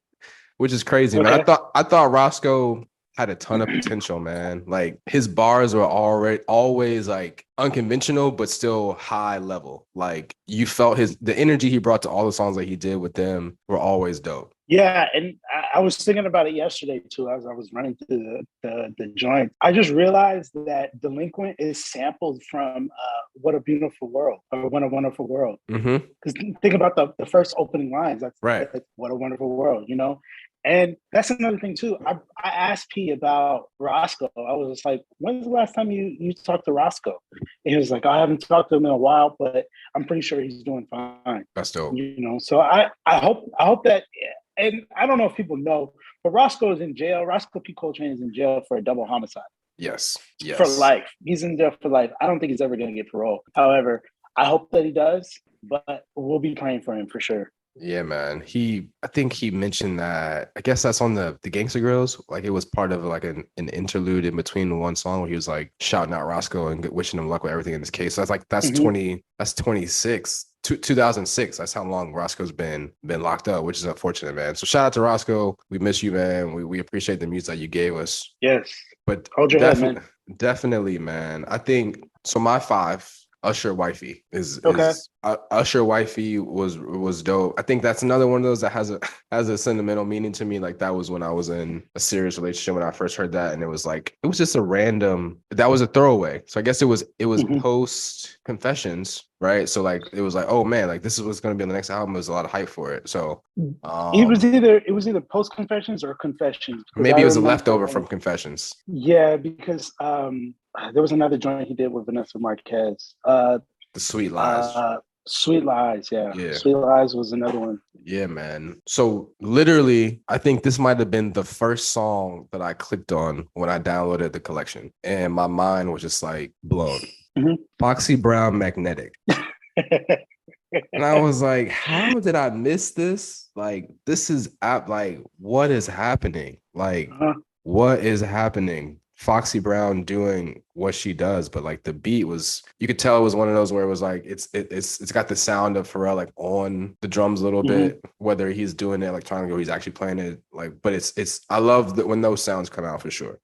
which is crazy, man. I thought Roscoe had a ton of potential, man. Like, his bars were always like unconventional, but still high level. Like, you felt the energy he brought to all the songs that he did with them were always dope. Yeah, and I was thinking about it yesterday too as I was running through the joint. I just realized that Delinquent is sampled from What a Beautiful World or What a Wonderful World. Because think about the first opening lines. That's What a Wonderful World, And that's another thing too. I asked P about Roscoe. I was just like, when's the last time you talked to Roscoe? And he was like, I haven't talked to him in a while, but I'm pretty sure he's doing fine. That's dope. You know, so I hope that, and I don't know if people know, but Roscoe is in jail. Roscoe P. Coltrane is in jail for a double homicide. Yes. For life. He's in jail for life. I don't think he's ever going to get parole. However, I hope that he does, but we'll be praying for him for sure. Yeah, man. I think he mentioned that. I guess that's on the Gangsta Grills. Like it was part of like an interlude in between one song where he was like shouting out Roscoe and wishing him luck with everything in this case. So that's like that's 26. 2006. That's how long Roscoe's been locked up, which is unfortunate, man. So shout out to Roscoe. We miss you, man. We appreciate the music that you gave us. Yes. But hold your head, man. Definitely, man. I think so. My 5. Usher Wifey is Usher Wifey was dope. I think that's another one of those that has a sentimental meaning to me. Like that was when I was in a serious relationship when I first heard that, and it was just a random. That was a throwaway. So I guess it was post Confessions, right? So like it was like, oh man, like this is what's going to be on the next album. There's a lot of hype for it. So it was either post Confessions or Confessions. Maybe it was a leftover from Confessions. Yeah, because there was another joint he did with Vanessa Marquez. The Sweet Lies. Sweet Lies, yeah. Sweet Lies was another one. Yeah, man. So literally, I think this might have been the first song that I clicked on when I downloaded the collection. And my mind was just like blown. Foxy Brown Magnetic. And I was like, how did I miss this? Like, this is like, what is happening? Like, what is happening? Foxy Brown doing what she does, but like the beat was, you could tell it was one of those where it was like it's got the sound of Pharrell like on the drums a little bit, whether he's doing it electronically or he's actually playing it like. But it's I love that when those sounds come out for sure.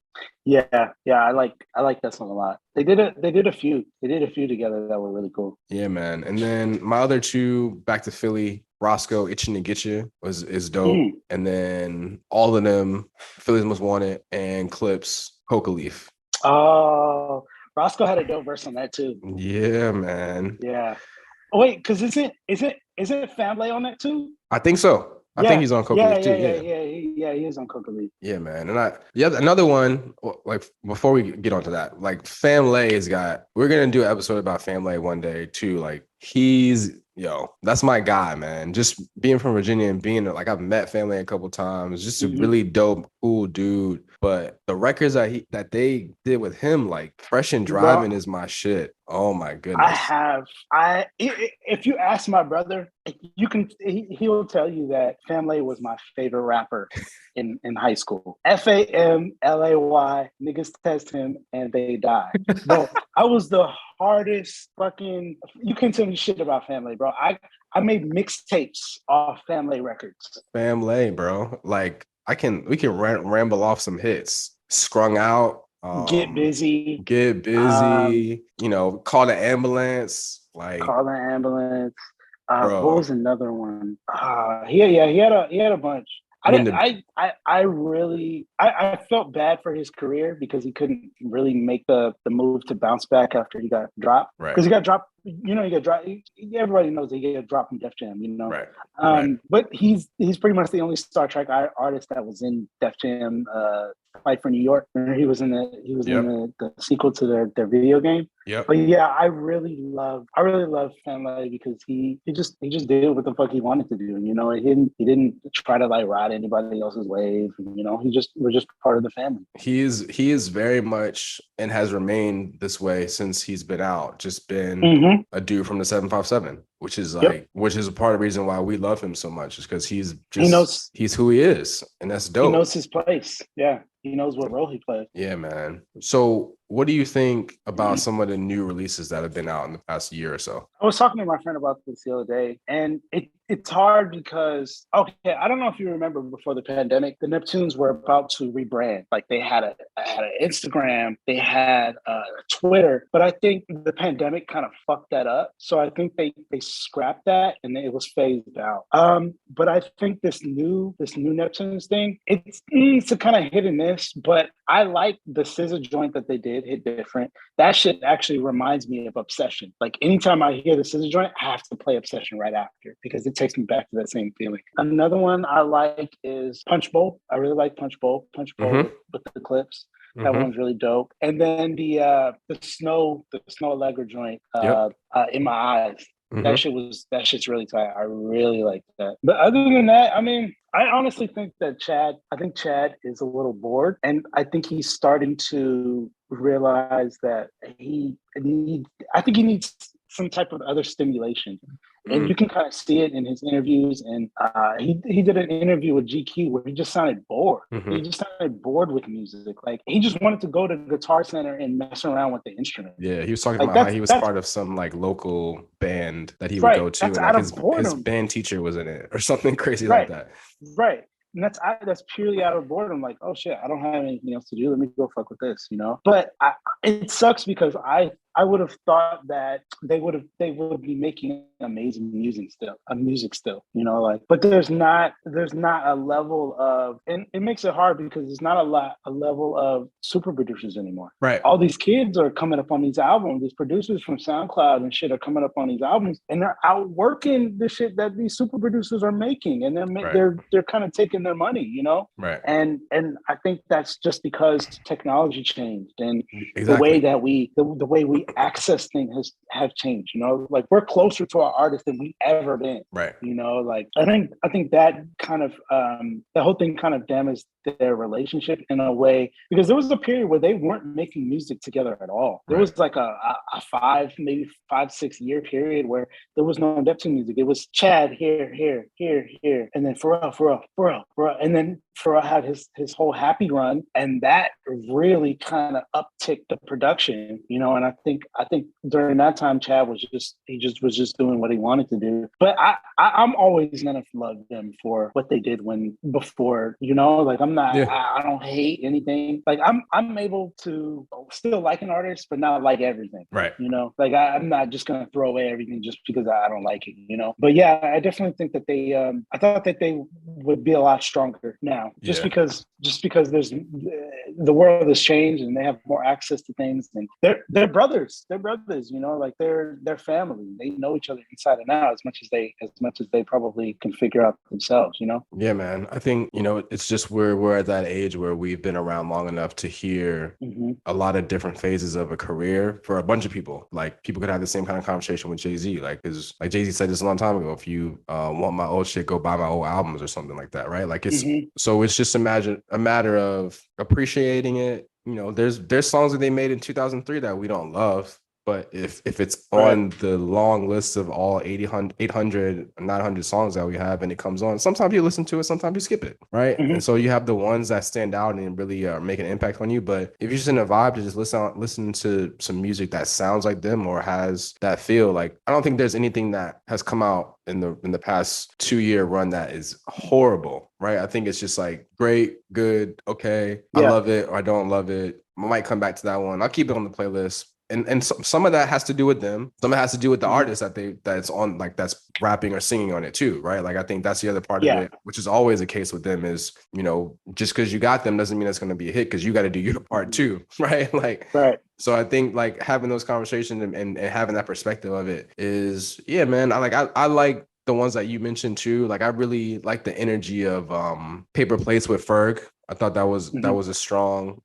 Yeah, I like that song a lot. They did a few together that were really cool. Yeah, man. And then my other 2, back to Philly. Roscoe, Itching to Get You is dope. And then all of them, Philly's Most Wanted and Clips, Coca Leaf. Oh, Roscoe had a dope verse on that too. Yeah, man. Yeah. Oh, wait, because isn't Family on that too? I think so. I think he's on Coca Leaf too. Yeah, he is on Coca Leaf. Yeah, man. And another one, like before we get onto that, like Family we're gonna do an episode about Family one day too. Like that's my guy, man. Just being from Virginia and being like, I've met Family a couple times, just a really dope, cool dude. But the records that they did with him, like Fresh and Driving is my shit. Oh my goodness. If you ask my brother, he will tell you that Family was my favorite rapper in high school. FAMLAY, niggas test him and they die. Bro, I was the hardest fucking, you can't tell me shit about Family, bro. I made mixtapes off Family records. Family, bro. Like we can ramble off some hits. Scrung Out. Get busy. Call the ambulance. Like Call the ambulance. What was another one? He had a bunch. I felt bad for his career because he couldn't really make the move to bounce back after he got dropped. Right. Because he got dropped. He got dropped. Everybody knows that he got dropped from Def Jam. Right. But he's pretty much the only Star Trek artist that was in Def Jam. Fight for New York. He was in the sequel to their video game. Yep. But yeah, I really love Family because he just did what the fuck he wanted to do. He didn't try to like ride anybody else's wave. We're just part of the family. He is very much and has remained this way since he's been out. Just been a dude from the 757, which is which is a part of the reason why we love him so much, is because he's who he is, and that's dope. He knows his place. Yeah. He knows what role he plays. Yeah, man. So what do you think about some of the new releases that have been out in the past year or so? I was talking to my friend about this the other day, and it's hard because, I don't know if you remember before the pandemic, the Neptunes were about to rebrand. Like they had an Instagram, they had Twitter, but I think the pandemic kind of fucked that up. So I think they scrapped that and it was phased out. But I think this new Neptunes thing, it's a kind of hit and miss, but I like the scissor joint that they did hit different. That shit actually reminds me of Obsession. Like anytime I hear the scissor joint, I have to play Obsession right after because it takes me back to that same feeling. Another one I like is Punch Bowl. I really like Punch Bowl. Punch Bowl with the clips. That one's really dope. And then the snow Allegra joint, In My Eyes. That shit's really tight. I really like that. But other than that, I mean, I honestly think that Chad is a little bored, and I think he's starting to realize that he needs some type of other stimulation. And you can kind of see it in his interviews. And he did an interview with GQ where he just sounded bored. He just sounded bored with music. Like he just wanted to go to the Guitar Center and mess around with the instrument. Yeah, he was talking about how he was part of some like local band that he would go to, and like his band teacher was in it or something crazy like that. Right. And that's purely out of boredom. Like, oh shit, I don't have anything else to do. Let me go fuck with this, you know. But it sucks because I would have thought that they would be making amazing music still, you know, like, but there's not a level of, and it makes it hard because there's not a level of super producers anymore. Right. All these kids are coming up on these albums. These producers from SoundCloud and shit are coming up on these albums, and they're outworking the shit that these super producers are making, and they're kind of taking their money, you know. Right. And I think that's just because technology changed and the way that the way we access things have changed, you know, like we're closer to our artists than we've ever been. Right. You know, like I think that kind of the whole thing kind of damaged their relationship in a way, because there was a period where they weren't making music together at all. There was like a 5-6 year period where there was no Neptune music. It was Chad here, and then Pharrell, and then Pharrell had his whole Happy run, and that really kind of upticked the production, you know. And I think during that time, Chad was just doing what he wanted to do. But I'm always gonna love them for what they did before, you know. Like I don't hate anything. Like I'm able to still like an artist, but not like everything. Right. You know, like I'm not just gonna throw away everything just because I don't like it, you know. But yeah, I definitely think that they I thought that they would be a lot stronger now, just because there's the world has changed and they have more access to things, and they're brothers, you know, like they're family. They know each other inside and out as much as they probably can figure out themselves, you know. Yeah, man. I think, you know, it's just we're at that age where we've been around long enough to hear a lot of different phases of a career for a bunch of people. Like people could have the same kind of conversation with Jay-Z, like, because like Jay-Z said this a long time ago, if you want my old shit, go buy my old albums or something like that, right? Like it's so it's just a matter of appreciating it. You know, there's songs that they made in 2003 that we don't love, but if it's on the long list of all 800, 900 songs that we have and it comes on, sometimes you listen to it, sometimes you skip it, right? And so you have the ones that stand out and really make an impact on you. But if you're just in a vibe to just listen to some music that sounds like them or has that feel, like I don't think there's anything that has come out in the past 2-year run that is horrible, right? I think it's just like great, good, okay, I love it or I don't love it. I might come back to that one. I'll keep it on the playlist. And some of that has to do with them. Some of it has to do with the artist that's on, like that's rapping or singing on it too, right? Like I think that's the other part of it, which is always the case with them is, you know, just because you got them doesn't mean it's going to be a hit, because you got to do your part too, right? Like, so I think like having those conversations and having that perspective of it is, yeah, man. I like the ones that you mentioned too. Like I really like the energy of Paper Plates with Ferg. I thought that was a strong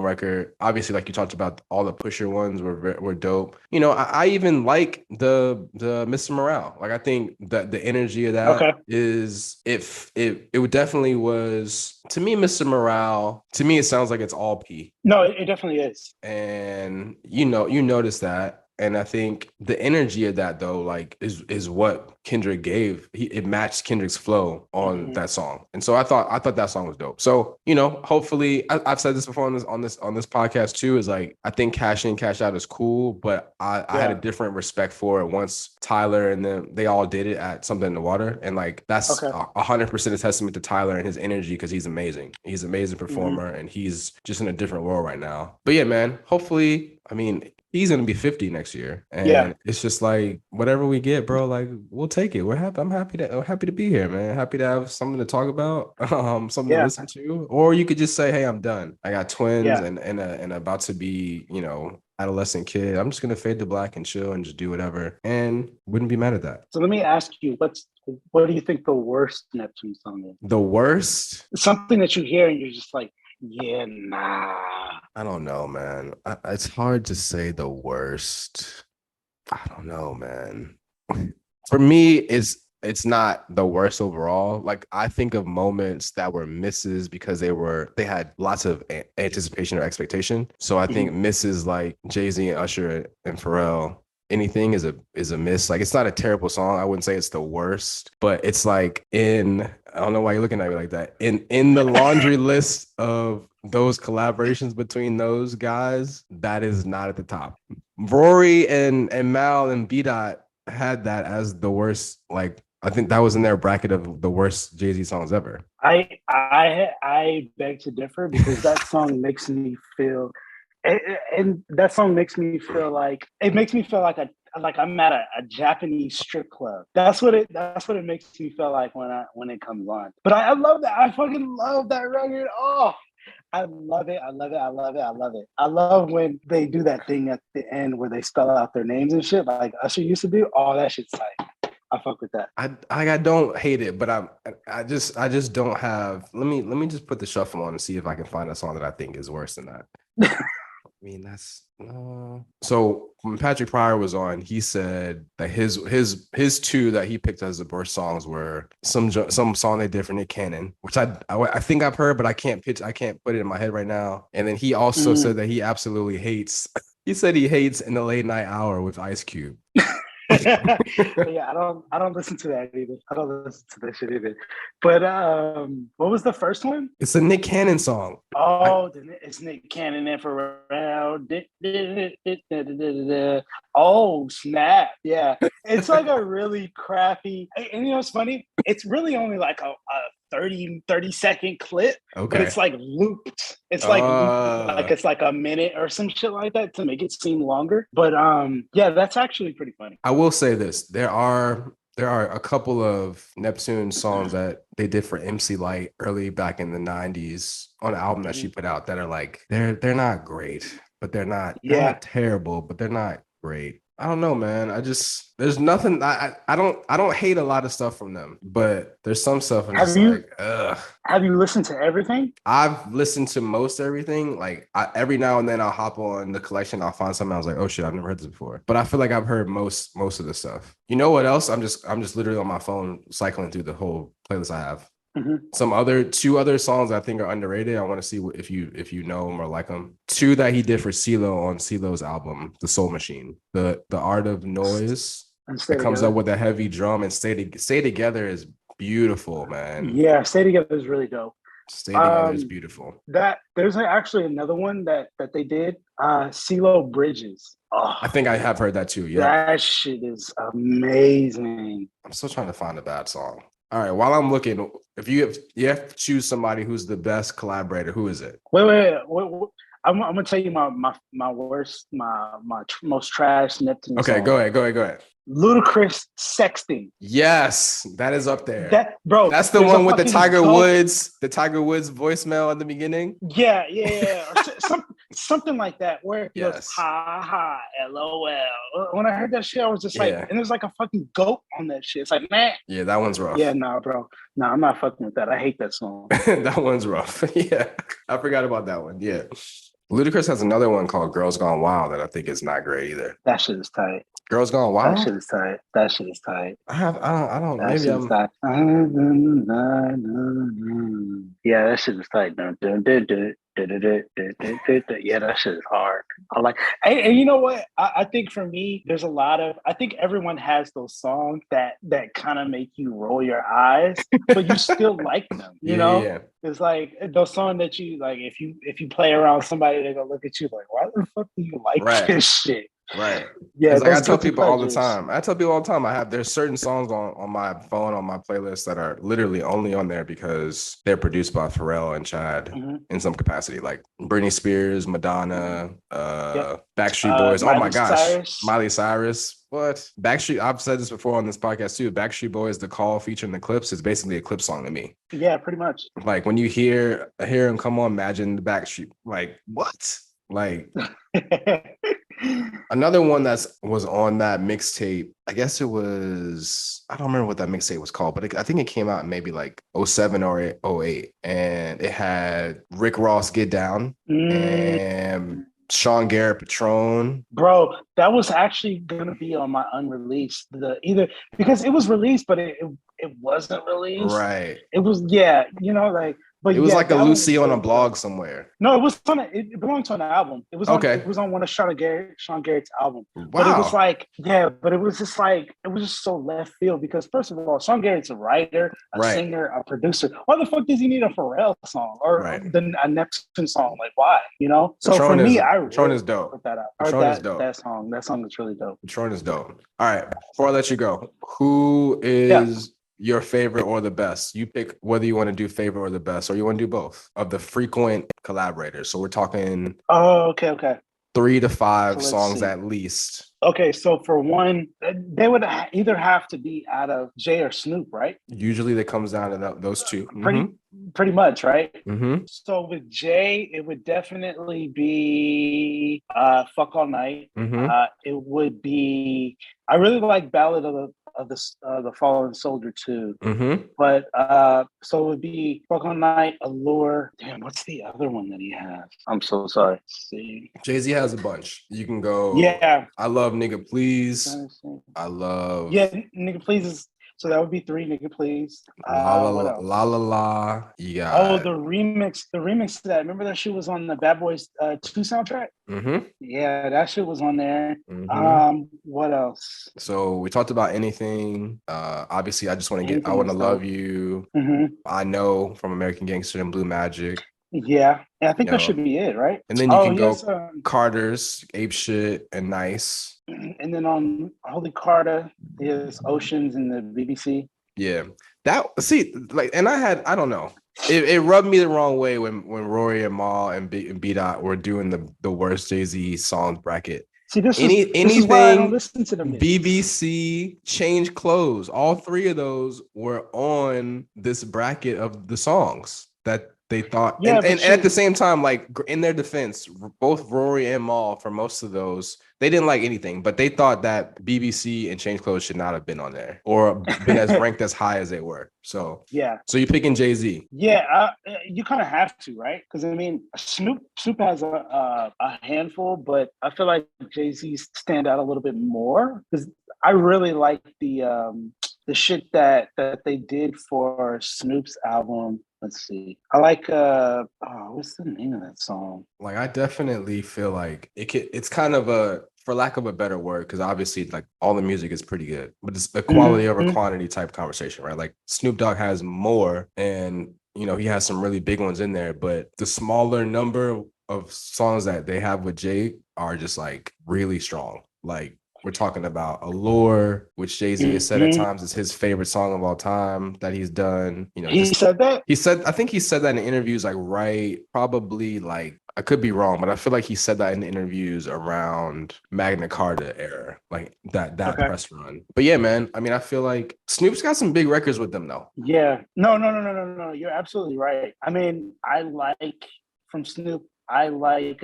record. Obviously, like you talked about, all the Pusher ones were dope. You know, I even like the Mr. Morale. Like I think that the energy of that is it definitely was, to me, Mr. Morale. To me, it sounds like it's all P. No, it definitely is. And you notice that. And I think the energy of that though, like is what Kendrick gave. It matched Kendrick's flow on that song. And so I thought that song was dope. So, you know, hopefully I've said this before on this podcast too, is like, I think Cash In, Cash Out is cool, but I had a different respect for it once Tyler and them, they all did it at Something in the Water. And like, that's 100% a testament to Tyler and his energy, because he's amazing. He's an amazing performer and he's just in a different world right now. But yeah, man, hopefully, I mean, he's going to be 50 next year. And it's just like, whatever we get, bro, like we'll take it. I'm happy to be here, man. Happy to have something to talk about, something to listen to. Or you could just say, hey, I'm done. I got twins and about to be, you know, adolescent kid. I'm just gonna fade to black and chill and just do whatever, and wouldn't be mad at that. So let me ask you, what do you think the worst Neptune song is? The worst? Something that you hear and you're just like, yeah, nah. I don't know, man. It's hard to say the worst. I don't know, man. For me, it's not the worst overall. Like I think of moments that were misses because they had lots of anticipation or expectation. So I think misses like Jay-Z and Usher and Pharrell, anything is a miss. Like it's not a terrible song. I wouldn't say it's the worst, but it's like I don't know why you're looking at me like that. In the laundry list of those collaborations between those guys, that is not at the top. Rory and Mal and B Dot had that as the worst. Like I think that was in their bracket of the worst Jay-Z songs ever. I beg to differ because that song makes me feel, and that song makes me feel like I'm at a Japanese strip club. That's what it makes me feel like when it comes on. But I love that. I fucking love that record. Oh, I love it. I love it. I love it. I love it. I love when they do that thing at the end where they spell out their names and shit like Usher used to do. Oh, that shit's tight. I fuck with that. I don't hate it, but I just don't have. Let me just put the shuffle on and see if I can find a song that I think is worse than that. I mean, that's so when Patrick Pryor was on, he said that his two that he picked as the worst songs were some song they did for Nick Cannon, which I think I've heard, but I can't put it in my head right now. And then he also said that he absolutely hates. He said he hates In the Late Night Hour with Ice Cube. Yeah, I don't listen to that either. I don't listen to that shit either. But what was the first one? It's a Nick Cannon song. Oh, it's Nick Cannon and Pharrell. Oh, snap. Yeah. It's like a really crappy, and you know what's funny? It's really only like a 30-second clip, but it's like looped. It's like it's like a minute or some shit like that to make it seem longer. But yeah, that's actually pretty funny. I will say this: there are a couple of Neptune songs that they did for MC Lyte early back in the 90s on an album that she put out that are like they're not great, but they're not terrible, but they're not great. I don't know, man. There's nothing. I don't hate a lot of stuff from them, but there's some stuff I'm just like, ugh. Have you listened to everything? I've listened to most everything. Like every now and then I'll hop on the collection. I'll find something. I was like, oh shit, I've never heard this before. But I feel like I've heard most of the stuff. You know what else? I'm just literally on my phone cycling through the whole playlist I have. Mm-hmm. Two other songs I think are underrated. I want to see if you know them or like them. Two that he did for CeeLo on CeeLo's album, The Soul Machine. The Art of Noise. It comes up with a heavy drum, and Stay Together is beautiful, man. Yeah, Stay Together is really dope. Stay Together is beautiful. There's actually another one that they did. CeeLo Bridges. Oh, I think I have heard that too. Yeah, that shit is amazing. I'm still trying to find a bad song. All right, while I'm looking, if you have to choose somebody who's the best collaborator, who is it? Wait. I'm gonna tell you my worst, my most trash Neptune. Okay, song. go ahead. Ludacris Sexting. Yes, that is up there. That's the one with the Tiger Woods voicemail at the beginning. Yeah. Or something like that where it goes, ha, LOL. When I heard that shit, I was just like, and there's like a fucking goat on that shit. It's like, man. Yeah, that one's rough. Yeah, nah, bro. Nah, I'm not fucking with that. I hate that song. That one's rough. Yeah, I forgot about that one. Yeah. Ludacris has another one called Girls Gone Wild that I think is not great either. That shit is tight. Girls Gone Wild? That shit is tight. I don't that maybe I'm tight. Yeah, that shit is tight. Yeah, that shit is hard. I like, and you know what? I think for me, there's a lot of. I think everyone has those songs that kind of make you roll your eyes, but you still like them. You know, yeah. It's like those songs that you like. If you play around somebody, they're gonna look at you like, why the fuck do you like this shit? Right. Yeah. Like I tell people all the time. There's certain songs on my phone, on my playlist that are literally only on there because they're produced by Pharrell and Chad in some capacity. Like Britney Spears, Madonna, Backstreet Boys. Oh my gosh. Miley Cyrus. What? Backstreet, I've said this before on this podcast too. Backstreet Boys, The Call featuring the Clips is basically a clip song to me. Yeah, pretty much. Like when you hear him come on, imagine the Backstreet. Like, what? Like Another one was on that mixtape. I guess it was, I don't remember what that mixtape was called, but I think it came out in maybe like '07 or '08, and it had Rick Ross Get Down and Sean Garrett Patron. Bro, that was actually gonna be on my unreleased. Either because it was released, but it wasn't released. Right. It was, yeah, like, but it was yeah, like a Lucy on a blog somewhere. No, it was on it belonged to an album. It was on okay. It was on one of Sean Garrett's album. Wow. But it was like, yeah, but it was just so left field because first of all, Sean Garrett's a writer, a singer, a producer. Why the fuck does he need a Pharrell song or a Neptune song? Like, why? So Patron for me, Patron is dope. Put that out. Patron is dope. That song is really dope. Patron is dope. All right, before I let you go, who is your favorite or the best? You pick whether you want to do favorite or the best, or you want to do both of the frequent collaborators. So we're talking. Oh, okay. 3 to 5 songs at least. Okay, so for one, they would either have to be out of Jay or Snoop, right? Usually it comes down to those two. Pretty much, right? Mm-hmm. So with Jay, it would definitely be Fuck All Night. Mm-hmm. It would be, I really like Ballad of the Fallen Soldier too. Mm-hmm. But so it would be Fuck All Night, Allure. Damn, what's the other one that he has? I'm so sorry. Let's see. Jay-Z has a bunch. You can go. Yeah. I love Nigga Please. I love. Yeah, Nigga Please is. So that would be 3, Nigga Please. La La La. Yeah. The remix to that. Remember that shit was on the Bad Boys 2 soundtrack? Mm-hmm. Yeah, that shit was on there. Mm-hmm. What else? So we talked about anything. Obviously, I just want to get. I Want to Love You. Mm-hmm. I Know from American Gangster and Blue Magic. Yeah, and I think that should be it, right? And then you can go Carter's, Ape Shit, and Nice. And then on Holy Carter is Oceans and the BBC. Yeah, and I don't know. It rubbed me the wrong way when Rory and Mal and B Dot were doing the worst Jay-Z songs bracket. See, this is why I don't listen to them. BBC, Change Clothes, all 3 of those were on this bracket of the songs that they thought, and at the same time, like in their defense, both Rory and Mal, for most of those, they didn't like anything, but they thought that BBC and Change Clothes should not have been on there or been as ranked as high as they were. So yeah. So you're picking Jay-Z? Yeah, you kind of have to, right? Because I mean, Snoop has a handful, but I feel like Jay-Z stand out a little bit more because I really like the shit that they did for Snoop's album. Let's see. I like what's the name of that song? Like, I definitely feel like it's kind of a, for lack of a better word, because obviously like all the music is pretty good, but it's a quality over quantity type conversation, right? Like Snoop Dogg has more, and he has some really big ones in there, but the smaller number of songs that they have with Jay are just like really strong. Like, we're talking about Allure, which Jay-Z has said at times is his favorite song of all time that he's done. He said that? I think he said that in interviews, probably like, I could be wrong, but I feel like he said that in interviews around Magna Carta era, like that press run. But yeah, man, I mean, I feel like Snoop's got some big records with them though. Yeah. No. You're absolutely right. I mean, from Snoop, I like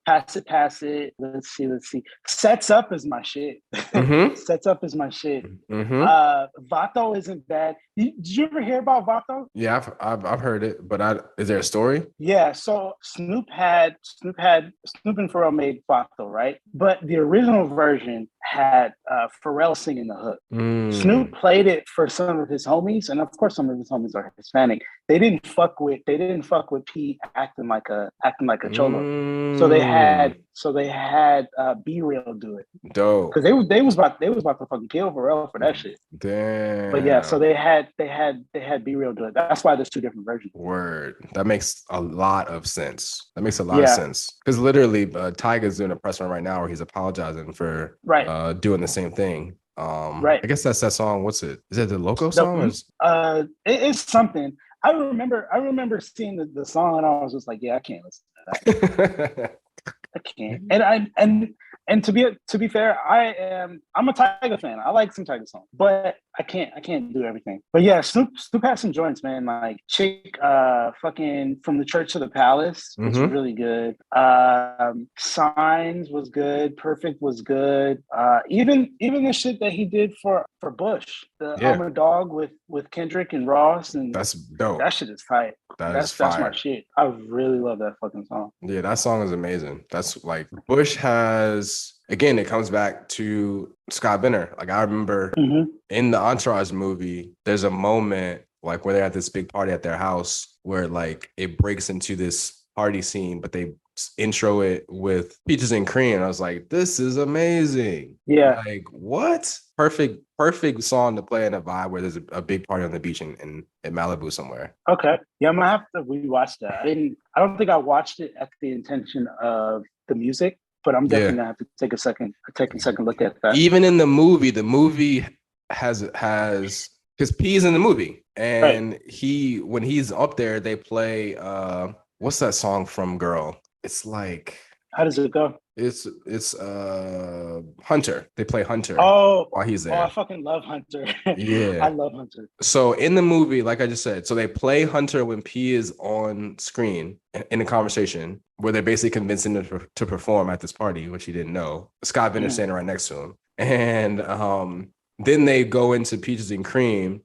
Pass It. Let's see. Sets Up is my shit. Mm-hmm. Sets Up is my shit. Mm-hmm. Vato isn't bad. Did you ever hear about Vato? Yeah, I've heard it, but is there a story? Yeah, so Snoop and Pharrell made Vato, right? But the original version had Pharrell singing the hook. Snoop played it for some of his homies, and of course some of his homies are Hispanic. They didn't fuck with Pete acting like a cholo. So they had Be Real do it. Dope. Because they was about to fucking kill Pharrell for that shit. Damn. But yeah, so they had Be Real do it. That's why there's 2 different versions. Word. That makes a lot of sense. Of sense. Because literally, Tyga's doing a press run right now where he's apologizing for doing the same thing. Right. I guess that's that song. What's it? Is it the Loco song? It's something. I remember seeing the song and I was just like, yeah, I can't listen to that. I can't. And to be fair, I'm a Tyga fan. I like some Tyga songs, but I can't do everything. But yeah, Snoop has some joints, man. Like Chick, fucking From the Church to the Palace was Mm-hmm. really good. Signs was good. Perfect was good. Even the shit that he did for Bush, the Yeah, I'm a Dog with Kendrick and Ross, and that's dope. that shit is tight. That is That's my fire. shit. I really love that fucking song. Yeah, that song is amazing. That's like Bush has, again, it comes back to Scott Benner. Like I remember Mm-hmm. in the Entourage movie, there's a moment like where they're at this big party at their house where like it breaks into this party scene, but they intro it with Peaches and Cream. I was like, this is amazing. Yeah. Like, what? Perfect song to play in a vibe where there's a big party on the beach in Malibu somewhere. Okay. Yeah, I'm gonna have to rewatch that. I don't think I watched it at the intention of the music, but I'm definitely Yeah. gonna have to take a second look at that. Even in the movie has his P's in the movie. Right. And when he's up there, they play what's that song from Girl? It's like How does it go? it's Hunter. They play Hunter Oh, while he's I there. fucking love Hunter. I Yeah. love Hunter. So in the movie, like I just said, so they play Hunter when P is on screen in a conversation where they're basically convincing him to perform at this party, which he didn't know. Scott Benner standing right next to him. And then they go into Peaches and Cream.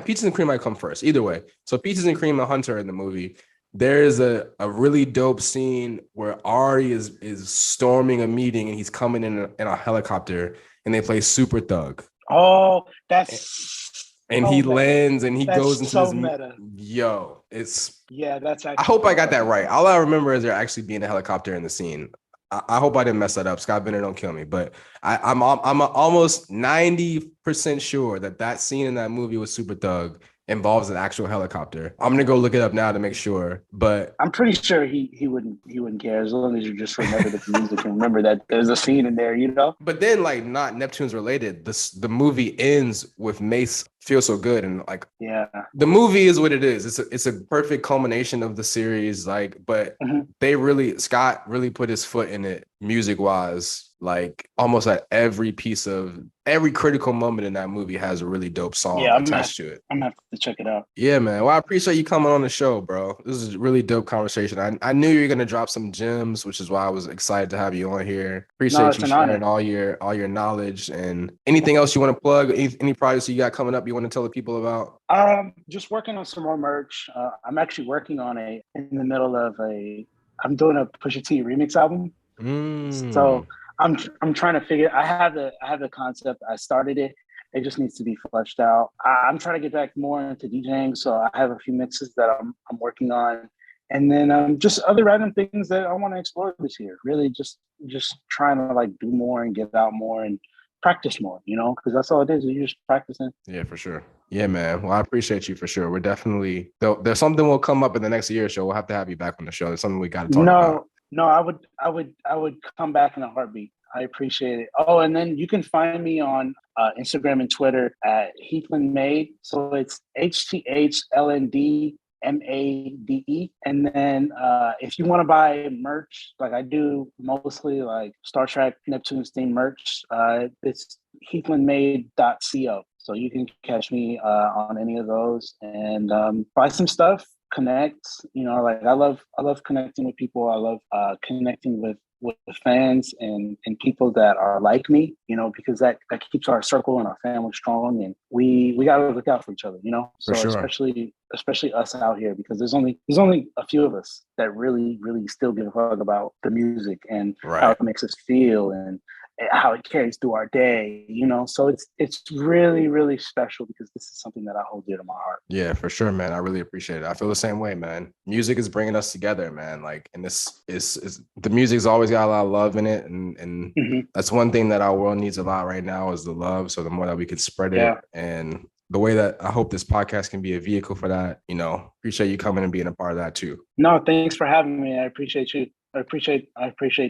Peaches and Cream might come first. Either way. So Peaches and Cream and Hunter in the movie. There's a really dope scene where Ari is storming a meeting and he's coming in a helicopter and they play Super Thug. Oh, that's And so he meta. lands and he goes into so this meta. Yo, it's Yeah, that's actually. I hope I got that right. All I remember is there actually being a helicopter in the scene. I hope I didn't mess that up. Scott Benner, don't kill me. But I'm almost 90% sure that scene in that movie with Super Thug involves an actual helicopter. I'm gonna go look it up now to make sure. But I'm pretty sure he wouldn't care as long as you just remember the music and remember that there's a scene in there, you know. But then, like, not Neptunes related. The movie ends with Mace Feel So Good, and like, yeah, the movie is what it is. It's a perfect culmination of the series. Like, but Scott really put his foot in it music wise. Like almost at every critical moment in that movie has a really dope song attached to it. I'm gonna have to check it out. Yeah, man. Well, I appreciate you coming on the show, bro. This is a really dope conversation. I knew you were gonna drop some gems, which is why I was excited to have you on here. Appreciate you sharing all your knowledge and anything else you want to plug. Any projects you got coming up you want to tell the people about? Just working on some more merch. I'm actually working on I'm doing a Pusha T remix album. So I'm trying to figure. I have the concept. I started it. It just needs to be fleshed out. I'm trying to get back more into DJing, so I have a few mixes that I'm working on, and then just other random things that I want to explore this year. Really, just trying to like do more and get out more and practice more. You know, because that's all it is. You're just practicing. Yeah, for sure. Yeah, man. Well, I appreciate you for sure. We're definitely there's something will come up in the next year or so. We'll have to have you back on the show. There's something we got to talk about. No, I would come back in a heartbeat. I appreciate it. Oh, and then you can find me on Instagram and Twitter at HTHLNDMADE. So it's HTHLNDMADE. And then if you want to buy merch, like I do mostly like Star Trek Neptunes themed merch, it's HTHLNDMADE.co. So you can catch me on any of those and buy some stuff. Connect, you know, like I love connecting with people. I love connecting with fans and people that are like me, you know, because that keeps our circle and our family strong, and we got to look out for each other, you know. So sure. especially us out here, because there's only a few of us that really still give a fuck about the music and how it makes us feel and how it carries through our day, you know. So it's really special because this is something that I hold dear to my heart. Yeah, for sure, man. I really appreciate it. I feel the same way, man. Music is bringing us together, man. Like, and this is the music's always got a lot of love in it, and that's one thing that our world needs a lot right now is the love. So the more that we can spread it, and the way that I hope this podcast can be a vehicle for that, you know, appreciate you coming and being a part of that too. No, thanks for having me. I appreciate you. I appreciate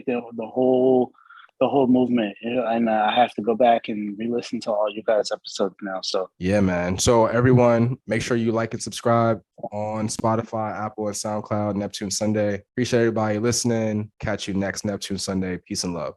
the whole movement, and I have to go back and re-listen to all you guys' episodes now. So yeah, man. So everyone, make sure you like and subscribe on Spotify, Apple, and SoundCloud. Neptune Sunday. Appreciate everybody listening. Catch you next Neptune Sunday. Peace and love.